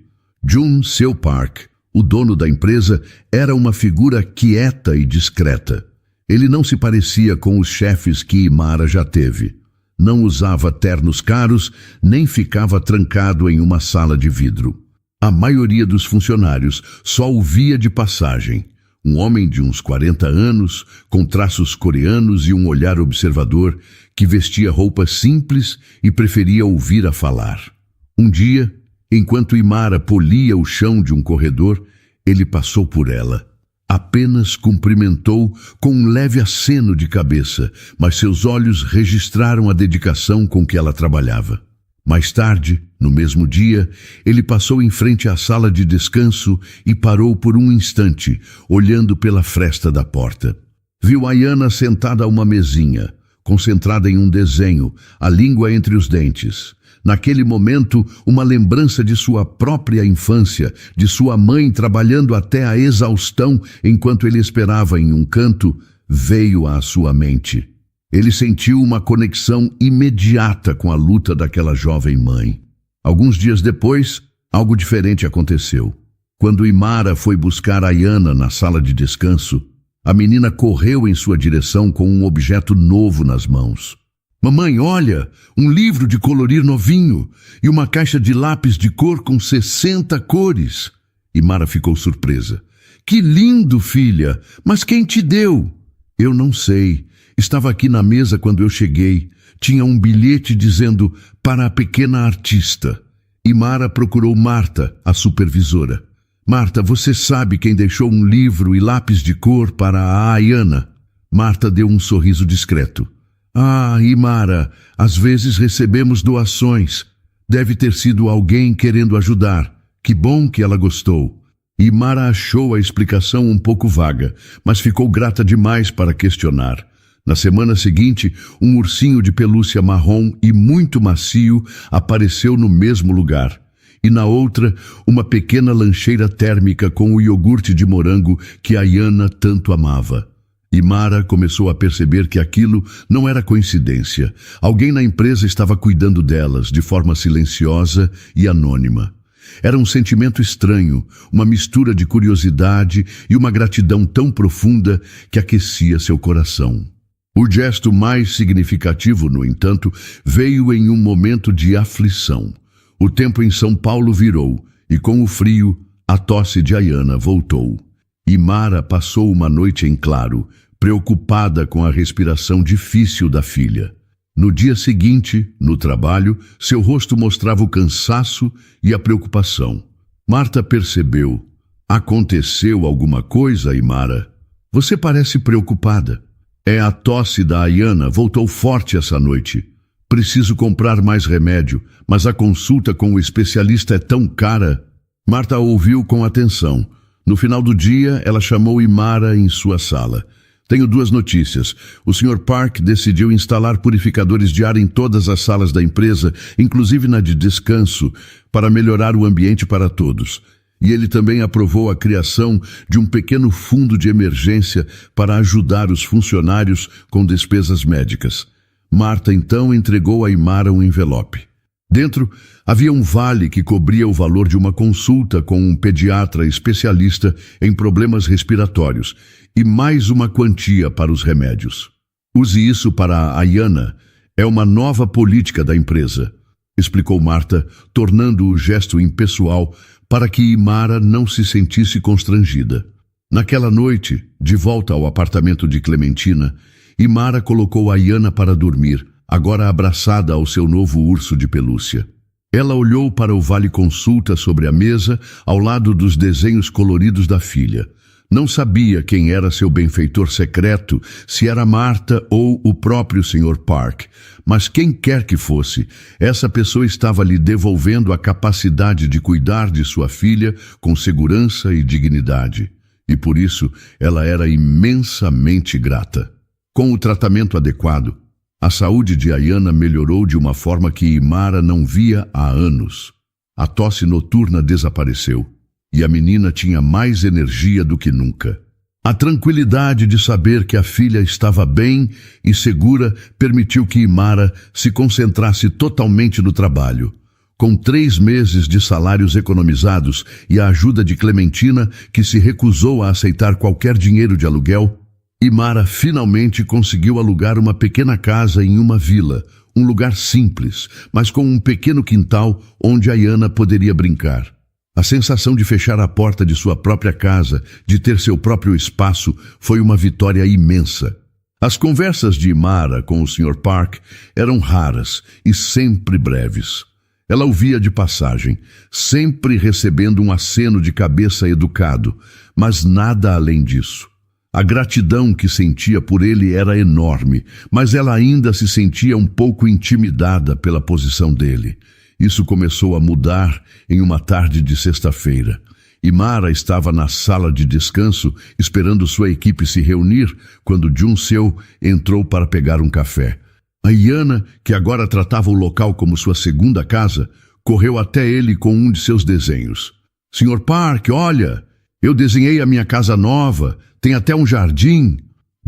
Jun Seo Park, o dono da empresa, era uma figura quieta e discreta. Ele não se parecia com os chefes que Imara já teve. Não usava ternos caros, nem ficava trancado em uma sala de vidro. A maioria dos funcionários só o via de passagem. Um homem de uns 40 anos, com traços coreanos e um olhar observador, que vestia roupas simples e preferia ouvir a falar. Um dia, enquanto Imara polia o chão de um corredor, ele passou por ela. Apenas cumprimentou com um leve aceno de cabeça, mas seus olhos registraram a dedicação com que ela trabalhava. Mais tarde, no mesmo dia, ele passou em frente à sala de descanso e parou por um instante, olhando pela fresta da porta. Viu Ayana sentada a uma mesinha, concentrada em um desenho, a língua entre os dentes. Naquele momento, uma lembrança de sua própria infância, de sua mãe trabalhando até a exaustão enquanto ele esperava em um canto, veio à sua mente. Ele sentiu uma conexão imediata com a luta daquela jovem mãe. Alguns dias depois, algo diferente aconteceu. Quando Imara foi buscar Ayana na sala de descanso, a menina correu em sua direção com um objeto novo nas mãos. Mamãe, olha, um livro de colorir novinho e uma caixa de lápis de cor com 60 cores. Imara ficou surpresa. Que lindo, filha! Mas quem te deu? Eu não sei. Estava aqui na mesa quando eu cheguei. Tinha um bilhete dizendo para a pequena artista. Imara procurou Marta, a supervisora. Marta, você sabe quem deixou um livro e lápis de cor para a Ayana? Marta deu um sorriso discreto. Ah, Imara, às vezes recebemos doações. Deve ter sido alguém querendo ajudar. Que bom que ela gostou. Imara achou a explicação um pouco vaga, mas ficou grata demais para questionar. Na semana seguinte, um ursinho de pelúcia marrom e muito macio apareceu no mesmo lugar. E na outra, uma pequena lancheira térmica com o iogurte de morango que Ayana tanto amava. Imara começou a perceber que aquilo não era coincidência. Alguém na empresa estava cuidando delas de forma silenciosa e anônima. Era um sentimento estranho, uma mistura de curiosidade e uma gratidão tão profunda que aquecia seu coração. O gesto mais significativo, no entanto, veio em um momento de aflição. O tempo em São Paulo virou e, com o frio, a tosse de Ayana voltou. Imara passou uma noite em claro, preocupada com a respiração difícil da filha. No dia seguinte, no trabalho, seu rosto mostrava o cansaço e a preocupação. Marta percebeu. Aconteceu alguma coisa, Imara? Você parece preocupada. É a tosse da Ayana, voltou forte essa noite. Preciso comprar mais remédio, mas a consulta com o especialista é tão cara. Marta ouviu com atenção. No final do dia, ela chamou Imara em sua sala. Tenho duas notícias. O Sr. Park decidiu instalar purificadores de ar em todas as salas da empresa, inclusive na de descanso, para melhorar o ambiente para todos. E ele também aprovou a criação de um pequeno fundo de emergência para ajudar os funcionários com despesas médicas. Marta então entregou a Imara um envelope. Dentro havia um vale que cobria o valor de uma consulta com um pediatra especialista em problemas respiratórios e mais uma quantia para os remédios. Use isso para a Ayana. É uma nova política da empresa, explicou Marta, tornando o gesto impessoal para que Imara não se sentisse constrangida. Naquela noite, de volta ao apartamento de Clementina, Imara colocou a Ayana para dormir, agora abraçada ao seu novo urso de pelúcia. Ela olhou para o vale-consulta sobre a mesa, ao lado dos desenhos coloridos da filha. Não sabia quem era seu benfeitor secreto, se era Marta ou o próprio Sr. Park, mas quem quer que fosse, essa pessoa estava lhe devolvendo a capacidade de cuidar de sua filha com segurança e dignidade. E por isso ela era imensamente grata. Com o tratamento adequado, a saúde de Ayana melhorou de uma forma que Imara não via há anos. A tosse noturna desapareceu e a menina tinha mais energia do que nunca. A tranquilidade de saber que a filha estava bem e segura permitiu que Imara se concentrasse totalmente no trabalho. Com 3 meses de salários economizados e a ajuda de Clementina, que se recusou a aceitar qualquer dinheiro de aluguel, Imara finalmente conseguiu alugar uma pequena casa em uma vila, um lugar simples, mas com um pequeno quintal onde Ayana poderia brincar. A sensação de fechar a porta de sua própria casa, de ter seu próprio espaço, foi uma vitória imensa. As conversas de Imara com o Sr. Park eram raras e sempre breves. Ela o via de passagem, sempre recebendo um aceno de cabeça educado, mas nada além disso. A gratidão que sentia por ele era enorme, mas ela ainda se sentia um pouco intimidada pela posição dele. Isso começou a mudar em uma tarde de sexta-feira. Imara estava na sala de descanso, esperando sua equipe se reunir, quando Jun-seo entrou para pegar um café. Ayana, que agora tratava o local como sua segunda casa, correu até ele com um de seus desenhos. Sr. Park, olha, eu desenhei a minha casa nova, tem até um jardim.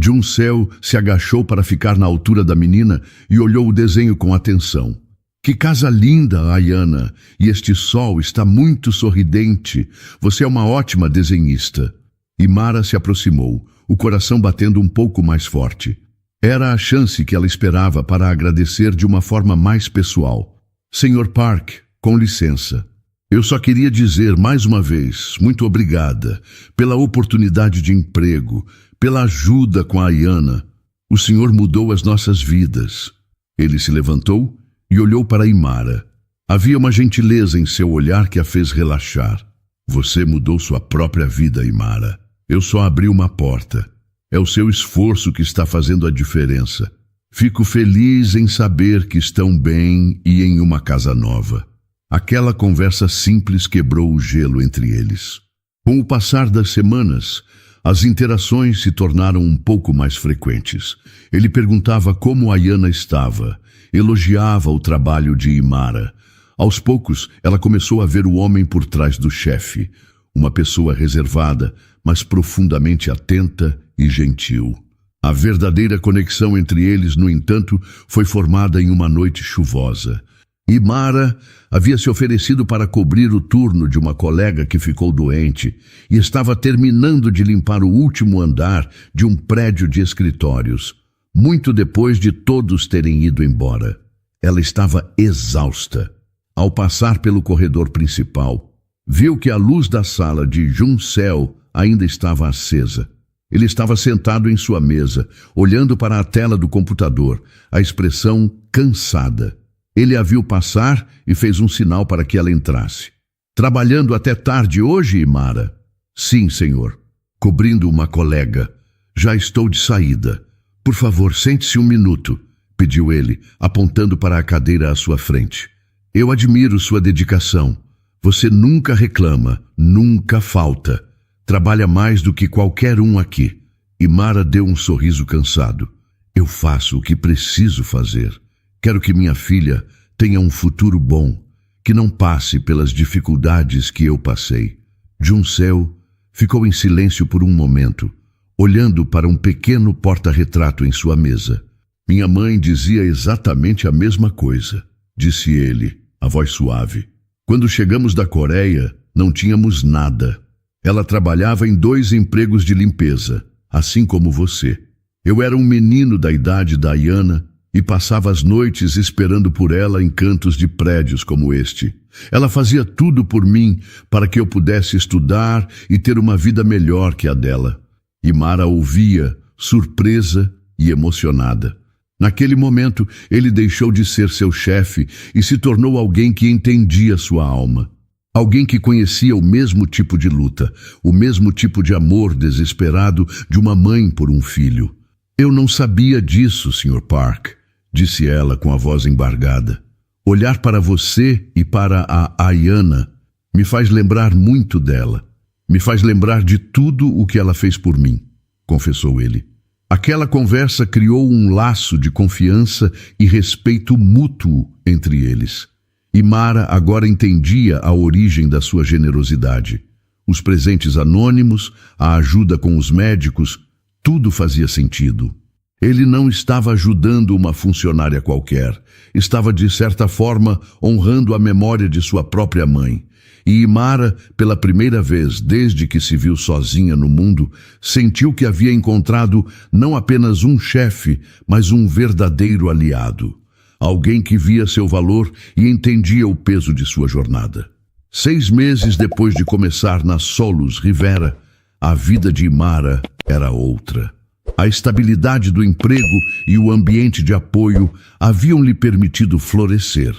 Jun-seo se agachou para ficar na altura da menina e olhou o desenho com atenção. Que casa linda, Ayana, e este sol está muito sorridente. Você é uma ótima desenhista. Imara se aproximou, o coração batendo um pouco mais forte. Era a chance que ela esperava para agradecer de uma forma mais pessoal. Sr. Park, com licença. Eu só queria dizer mais uma vez, muito obrigada, pela oportunidade de emprego, pela ajuda com a Ayana. O senhor mudou as nossas vidas. Ele se levantou e olhou para Imara. Havia uma gentileza em seu olhar que a fez relaxar. Você mudou sua própria vida, Imara. Eu só abri uma porta. É o seu esforço que está fazendo a diferença. Fico feliz em saber que estão bem e em uma casa nova. Aquela conversa simples quebrou o gelo entre eles. Com o passar das semanas, as interações se tornaram um pouco mais frequentes. Ele perguntava como Ayana estava, elogiava o trabalho de Imara. Aos poucos, ela começou a ver o homem por trás do chefe, uma pessoa reservada, mas profundamente atenta e gentil. A verdadeira conexão entre eles, no entanto, foi formada em uma noite chuvosa. Imara havia se oferecido para cobrir o turno de uma colega que ficou doente e estava terminando de limpar o último andar de um prédio de escritórios, muito depois de todos terem ido embora. Ela estava exausta. Ao passar pelo corredor principal, viu que a luz da sala de Jun-seo ainda estava acesa. Ele estava sentado em sua mesa, olhando para a tela do computador, a expressão cansada. Ele a viu passar e fez um sinal para que ela entrasse. Trabalhando até tarde hoje, Imara? Sim, senhor. Cobrindo uma colega. Já estou de saída. Por favor, sente-se um minuto, pediu ele, apontando para a cadeira à sua frente. Eu admiro sua dedicação. Você nunca reclama, nunca falta. Trabalha mais do que qualquer um aqui. Imara deu um sorriso cansado. Eu faço o que preciso fazer. Quero que minha filha tenha um futuro bom, que não passe pelas dificuldades que eu passei. Jun-seo ficou em silêncio por um momento, olhando para um pequeno porta-retrato em sua mesa. Minha mãe dizia exatamente a mesma coisa, disse ele, a voz suave. Quando chegamos da Coreia, não tínhamos nada. Ela trabalhava em 2 empregos de limpeza, assim como você. Eu era um menino da idade da Ayana e passava as noites esperando por ela em cantos de prédios como este. Ela fazia tudo por mim para que eu pudesse estudar e ter uma vida melhor que a dela. Imara ouvia, surpresa e emocionada. Naquele momento, ele deixou de ser seu chefe e se tornou alguém que entendia sua alma. Alguém que conhecia o mesmo tipo de luta, o mesmo tipo de amor desesperado de uma mãe por um filho. Eu não sabia disso, Sr. Park, disse ela com a voz embargada. Olhar para você e para a Ayana me faz lembrar muito dela. Me faz lembrar de tudo o que ela fez por mim, confessou ele. Aquela conversa criou um laço de confiança e respeito mútuo entre eles. Imara agora entendia a origem da sua generosidade. Os presentes anônimos, a ajuda com os médicos, tudo fazia sentido. Ele não estava ajudando uma funcionária qualquer. Estava, de certa forma, honrando a memória de sua própria mãe. E Imara, pela primeira vez desde que se viu sozinha no mundo, sentiu que havia encontrado não apenas um chefe, mas um verdadeiro aliado. Alguém que via seu valor e entendia o peso de sua jornada. 6 meses depois de começar na Solos Rivera, a vida de Imara era outra. A estabilidade do emprego e o ambiente de apoio haviam lhe permitido florescer.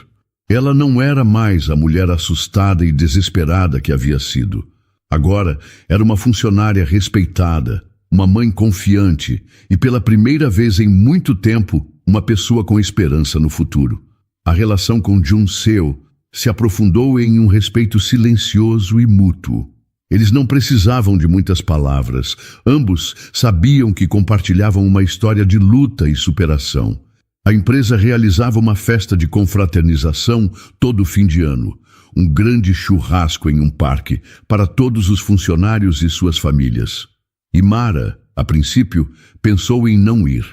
Ela não era mais a mulher assustada e desesperada que havia sido. Agora era uma funcionária respeitada, uma mãe confiante e, pela primeira vez em muito tempo, uma pessoa com esperança no futuro. A relação com Jun Seo se aprofundou em um respeito silencioso e mútuo. Eles não precisavam de muitas palavras. Ambos sabiam que compartilhavam uma história de luta e superação. A empresa realizava uma festa de confraternização todo fim de ano. Um grande churrasco em um parque para todos os funcionários e suas famílias. Imara, a princípio, pensou em não ir.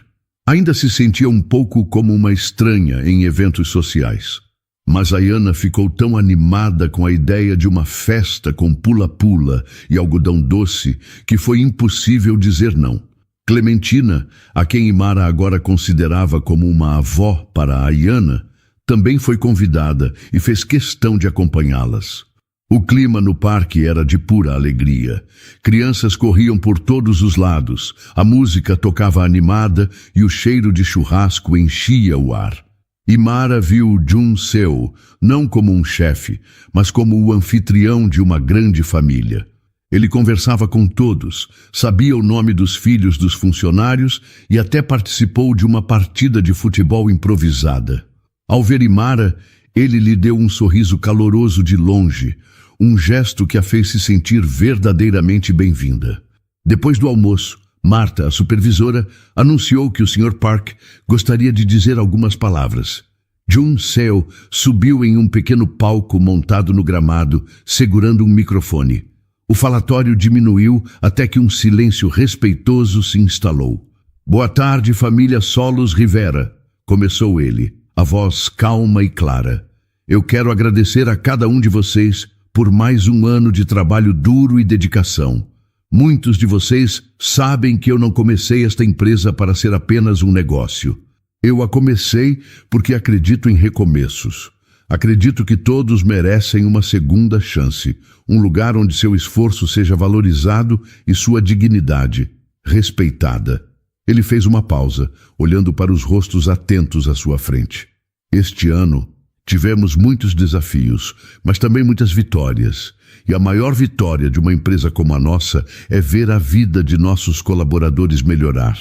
Ainda se sentia um pouco como uma estranha em eventos sociais. Mas Ayana ficou tão animada com a ideia de uma festa com pula-pula e algodão doce que foi impossível dizer não. Clementina, a quem Imara agora considerava como uma avó para Ayana, também foi convidada e fez questão de acompanhá-las. O clima no parque era de pura alegria. Crianças corriam por todos os lados, a música tocava animada e o cheiro de churrasco enchia o ar. Imara viu Jun Seo não como um chefe, mas como o anfitrião de uma grande família. Ele conversava com todos, sabia o nome dos filhos dos funcionários e até participou de uma partida de futebol improvisada. Ao ver Imara, ele lhe deu um sorriso caloroso de longe, um gesto que a fez se sentir verdadeiramente bem-vinda. Depois do almoço, Marta, a supervisora, anunciou que o Sr. Park gostaria de dizer algumas palavras. Jun Seo subiu em um pequeno palco montado no gramado, segurando um microfone. O falatório diminuiu até que um silêncio respeitoso se instalou. Boa tarde, família Solos Rivera, começou ele, a voz calma e clara. Eu quero agradecer a cada um de vocês por mais um ano de trabalho duro e dedicação. Muitos de vocês sabem que eu não comecei esta empresa para ser apenas um negócio. Eu a comecei porque acredito em recomeços. Acredito que todos merecem uma segunda chance, um lugar onde seu esforço seja valorizado e sua dignidade respeitada. Ele fez uma pausa, olhando para os rostos atentos à sua frente. Este ano, tivemos muitos desafios, mas também muitas vitórias. E a maior vitória de uma empresa como a nossa é ver a vida de nossos colaboradores melhorar.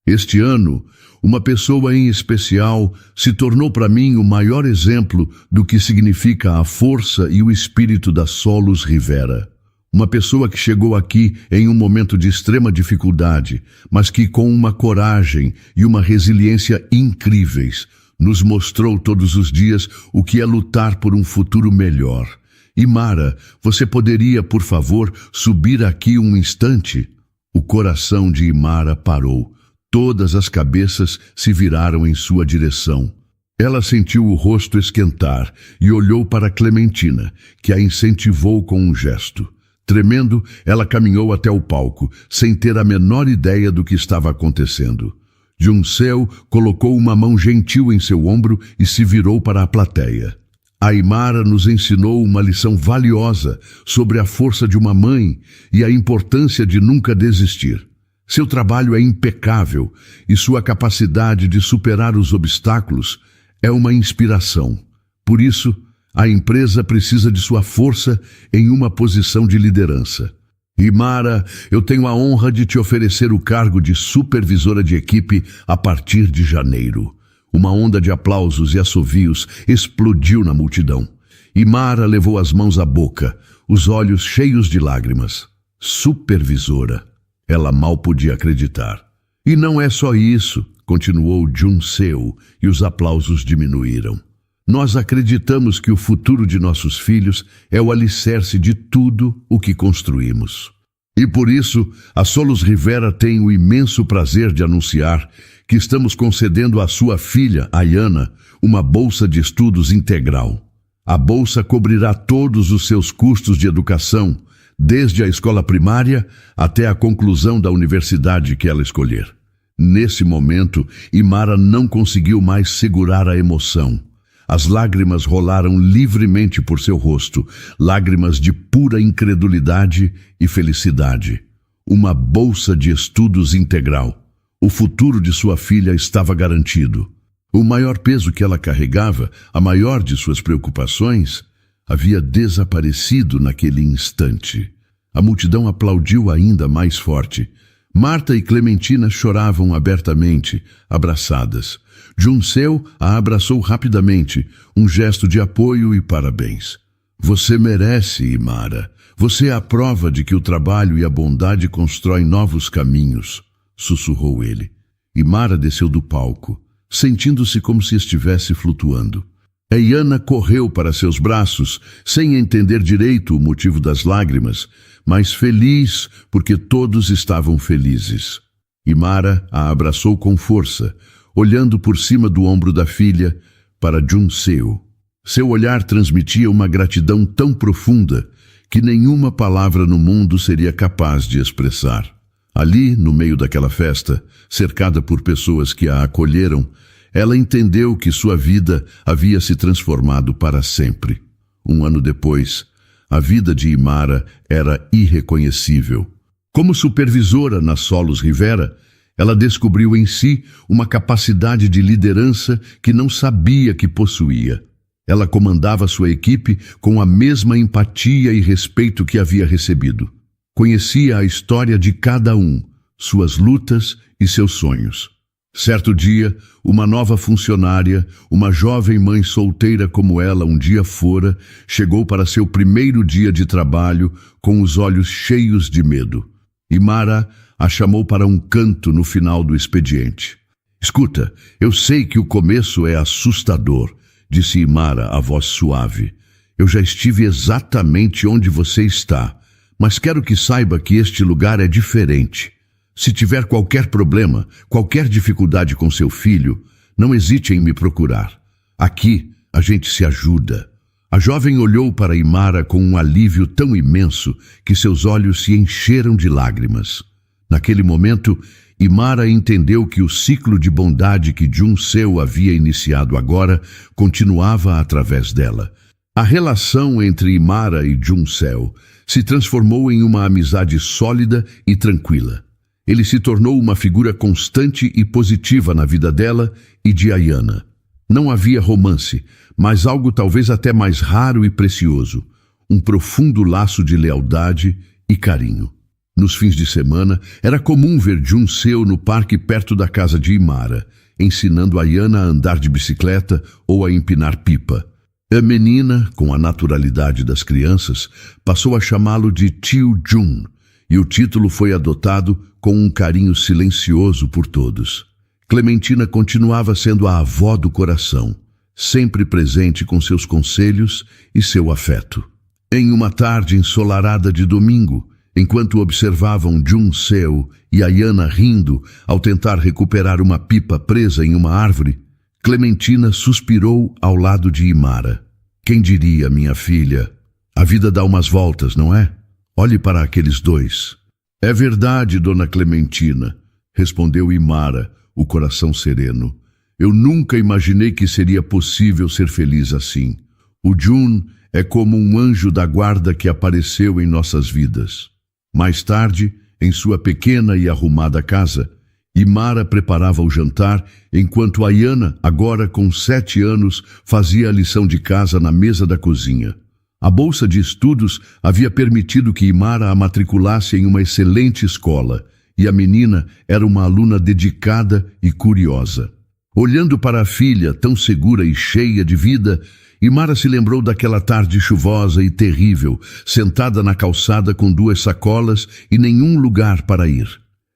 Este ano, uma pessoa em especial se tornou para mim o maior exemplo do que significa a força e o espírito da Solos Rivera. Uma pessoa que chegou aqui em um momento de extrema dificuldade, mas que com uma coragem e uma resiliência incríveis, nos mostrou todos os dias o que é lutar por um futuro melhor. Imara, você poderia, por favor, subir aqui um instante? O coração de Imara parou. Todas as cabeças se viraram em sua direção. Ela sentiu o rosto esquentar e olhou para Clementina, que a incentivou com um gesto. Tremendo, ela caminhou até o palco, sem ter a menor ideia do que estava acontecendo. Jun Seo colocou uma mão gentil em seu ombro e se virou para a plateia. A Imara nos ensinou uma lição valiosa sobre a força de uma mãe e a importância de nunca desistir. Seu trabalho é impecável e sua capacidade de superar os obstáculos é uma inspiração. Por isso, a empresa precisa de sua força em uma posição de liderança. Imara, eu tenho a honra de te oferecer o cargo de supervisora de equipe a partir de janeiro. Uma onda de aplausos e assovios explodiu na multidão. Imara levou as mãos à boca, os olhos cheios de lágrimas. Supervisora. Ela mal podia acreditar. E não é só isso, continuou Jun-seo, e os aplausos diminuíram. Nós acreditamos que o futuro de nossos filhos é o alicerce de tudo o que construímos. E por isso, a Solos Rivera tem o imenso prazer de anunciar que estamos concedendo à sua filha, Ayana, uma bolsa de estudos integral. A bolsa cobrirá todos os seus custos de educação, desde a escola primária até a conclusão da universidade que ela escolher. Nesse momento, Imara não conseguiu mais segurar a emoção. As lágrimas rolaram livremente por seu rosto, lágrimas de pura incredulidade e felicidade. Uma bolsa de estudos integral. O futuro de sua filha estava garantido. O maior peso que ela carregava, a maior de suas preocupações, havia desaparecido naquele instante. A multidão aplaudiu ainda mais forte. Marta e Clementina choravam abertamente, abraçadas. Jun-seo a abraçou rapidamente, um gesto de apoio e parabéns. Você merece, Imara. Você é a prova de que o trabalho e a bondade constroem novos caminhos, sussurrou ele. Imara desceu do palco, sentindo-se como se estivesse flutuando. Ayana correu para seus braços, sem entender direito o motivo das lágrimas, mas feliz porque todos estavam felizes. Imara a abraçou com força, olhando por cima do ombro da filha para Jun-seo. Seu olhar transmitia uma gratidão tão profunda que nenhuma palavra no mundo seria capaz de expressar. Ali, no meio daquela festa, cercada por pessoas que a acolheram, ela entendeu que sua vida havia se transformado para sempre. Um ano depois, a vida de Imara era irreconhecível. Como supervisora na Solos Rivera, ela descobriu em si uma capacidade de liderança que não sabia que possuía. Ela comandava sua equipe com a mesma empatia e respeito que havia recebido. Conhecia a história de cada um, suas lutas e seus sonhos. Certo dia, uma nova funcionária, uma jovem mãe solteira como ela um dia fora, chegou para seu primeiro dia de trabalho com os olhos cheios de medo. Imara a chamou para um canto no final do expediente. Escuta, eu sei que o começo é assustador, disse Imara, a voz suave. Eu já estive exatamente onde você está, mas quero que saiba que este lugar é diferente. Se tiver qualquer problema, qualquer dificuldade com seu filho, não hesite em me procurar. Aqui a gente se ajuda. A jovem olhou para Imara com um alívio tão imenso que seus olhos se encheram de lágrimas. Naquele momento, Imara entendeu que o ciclo de bondade que Jun-seo havia iniciado agora continuava através dela. A relação entre Imara e Jun-seo se transformou em uma amizade sólida e tranquila. Ele se tornou uma figura constante e positiva na vida dela e de Ayana. Não havia romance, mas algo talvez até mais raro e precioso, um profundo laço de lealdade e carinho. Nos fins de semana, era comum ver Jun-seo no parque perto da casa de Imara, ensinando Ayana a andar de bicicleta ou a empinar pipa. A menina, com a naturalidade das crianças, passou a chamá-lo de Tio Jun, e o título foi adotado com um carinho silencioso por todos. Clementina continuava sendo a avó do coração, sempre presente com seus conselhos e seu afeto. Em uma tarde ensolarada de domingo, enquanto observavam Jun-seo e Ayana rindo ao tentar recuperar uma pipa presa em uma árvore, Clementina suspirou ao lado de Imara. Quem diria, minha filha? A vida dá umas voltas, não é? Olhe para aqueles dois. É verdade, dona Clementina, respondeu Imara, o coração sereno. Eu nunca imaginei que seria possível ser feliz assim. O Jun é como um anjo da guarda que apareceu em nossas vidas. Mais tarde, em sua pequena e arrumada casa, Imara preparava o jantar, enquanto Ayana, agora com 7 anos, fazia a lição de casa na mesa da cozinha. A bolsa de estudos havia permitido que Imara a matriculasse em uma excelente escola, e a menina era uma aluna dedicada e curiosa. Olhando para a filha, tão segura e cheia de vida, Imara se lembrou daquela tarde chuvosa e terrível, sentada na calçada com 2 sacolas e nenhum lugar para ir.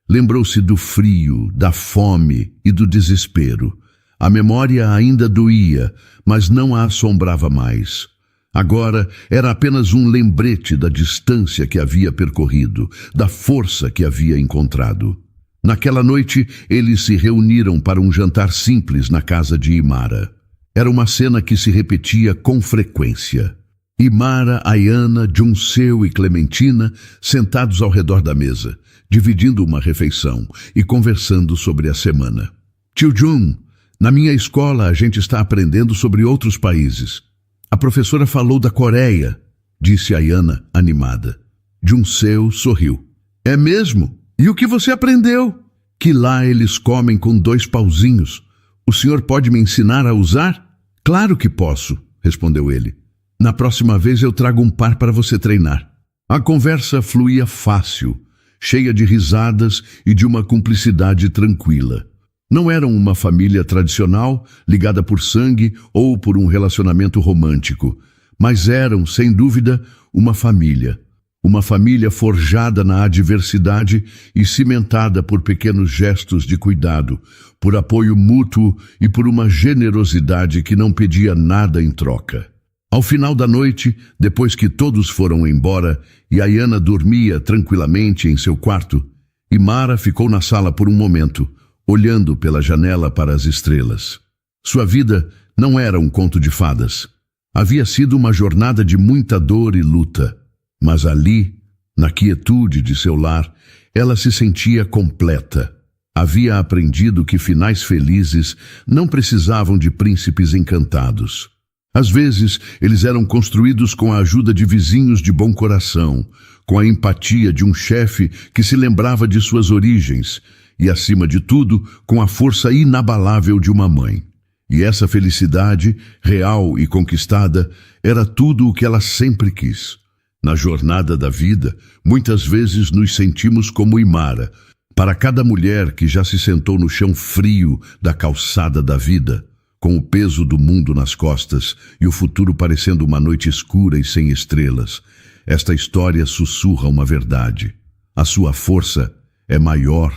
Lembrou-se do frio, da fome e do desespero. A memória ainda doía, mas não a assombrava mais. Agora era apenas um lembrete da distância que havia percorrido, da força que havia encontrado. Naquela noite, eles se reuniram para um jantar simples na casa de Imara. Era uma cena que se repetia com frequência. Imara, Ayana, Junseu e Clementina sentados ao redor da mesa, dividindo uma refeição e conversando sobre a semana. Tio Jun, na minha escola a gente está aprendendo sobre outros países. A professora falou da Coreia, disse Ayana, animada. Junseu sorriu. É mesmo? E o que você aprendeu? Que lá eles comem com 2 pauzinhos. O senhor pode me ensinar a usar? Claro que posso, respondeu ele. Na próxima vez eu trago um par para você treinar. A conversa fluía fácil, cheia de risadas e de uma cumplicidade tranquila. Não eram uma família tradicional, ligada por sangue ou por um relacionamento romântico, mas eram, sem dúvida, uma família. Uma família forjada na adversidade e cimentada por pequenos gestos de cuidado, por apoio mútuo e por uma generosidade que não pedia nada em troca. Ao final da noite, depois que todos foram embora e Ayana dormia tranquilamente em seu quarto, Imara ficou na sala por um momento, olhando pela janela para as estrelas. Sua vida não era um conto de fadas. Havia sido uma jornada de muita dor e luta. Mas ali, na quietude de seu lar, ela se sentia completa. Havia aprendido que finais felizes não precisavam de príncipes encantados. Às vezes, eles eram construídos com a ajuda de vizinhos de bom coração, com a empatia de um chefe que se lembrava de suas origens e, acima de tudo, com a força inabalável de uma mãe. E essa felicidade, real e conquistada, era tudo o que ela sempre quis. Na jornada da vida, muitas vezes nos sentimos como Imara. Para cada mulher que já se sentou no chão frio da calçada da vida, com o peso do mundo nas costas e o futuro parecendo uma noite escura e sem estrelas, esta história sussurra uma verdade. A sua força é maior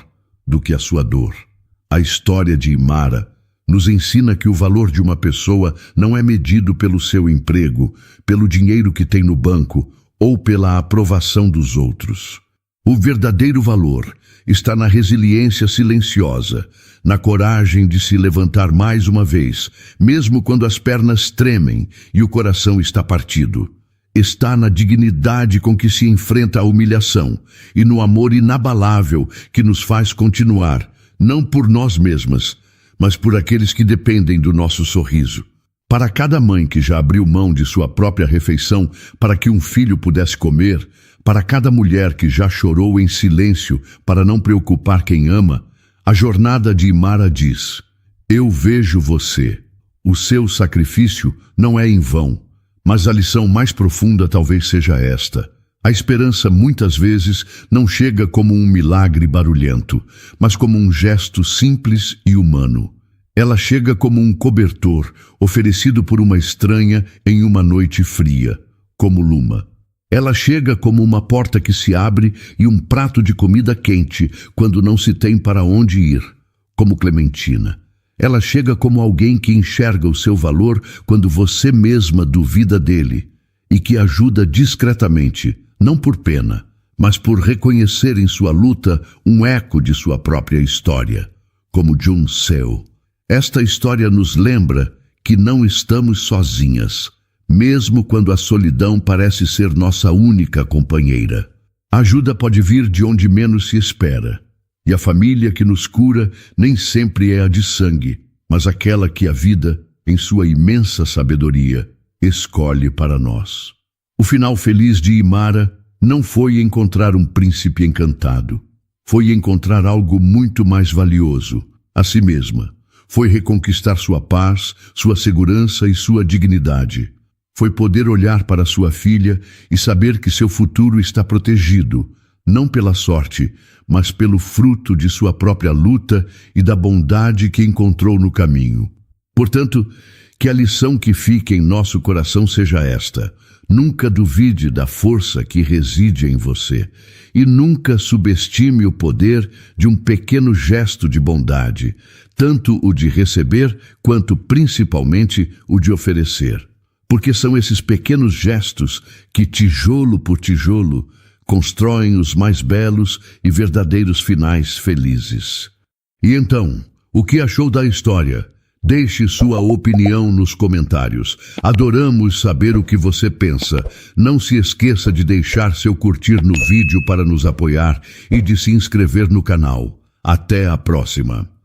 do que a sua dor. A história de Imara nos ensina que o valor de uma pessoa não é medido pelo seu emprego, pelo dinheiro que tem no banco ou pela aprovação dos outros. O verdadeiro valor está na resiliência silenciosa, na coragem de se levantar mais uma vez, mesmo quando as pernas tremem e o coração está partido. Está na dignidade com que se enfrenta a humilhação e no amor inabalável que nos faz continuar, não por nós mesmas, mas por aqueles que dependem do nosso sorriso. Para cada mãe que já abriu mão de sua própria refeição para que um filho pudesse comer, para cada mulher que já chorou em silêncio para não preocupar quem ama, a jornada de Imara diz: eu vejo você. O seu sacrifício não é em vão, mas a lição mais profunda talvez seja esta. A esperança muitas vezes não chega como um milagre barulhento, mas como um gesto simples e humano. Ela chega como um cobertor oferecido por uma estranha em uma noite fria, como Luma. Ela chega como uma porta que se abre e um prato de comida quente quando não se tem para onde ir, como Clementina. Ela chega como alguém que enxerga o seu valor quando você mesma duvida dele e que ajuda discretamente, não por pena, mas por reconhecer em sua luta um eco de sua própria história, como Junseu. Esta história nos lembra que não estamos sozinhas, mesmo quando a solidão parece ser nossa única companheira. A ajuda pode vir de onde menos se espera, e a família que nos cura nem sempre é a de sangue, mas aquela que a vida, em sua imensa sabedoria, escolhe para nós. O final feliz de Imara não foi encontrar um príncipe encantado, foi encontrar algo muito mais valioso, a si mesma. Foi reconquistar sua paz, sua segurança e sua dignidade. Foi poder olhar para sua filha e saber que seu futuro está protegido, não pela sorte, mas pelo fruto de sua própria luta e da bondade que encontrou no caminho. Portanto, que a lição que fique em nosso coração seja esta: Nunca duvide da força que reside em você e nunca subestime o poder de um pequeno gesto de bondade, tanto o de receber quanto principalmente o de oferecer. Porque são esses pequenos gestos que, tijolo por tijolo, constroem os mais belos e verdadeiros finais felizes. E então, o que achou da história? Deixe sua opinião nos comentários. Adoramos saber o que você pensa. Não se esqueça de deixar seu curtir no vídeo para nos apoiar e de se inscrever no canal. Até a próxima!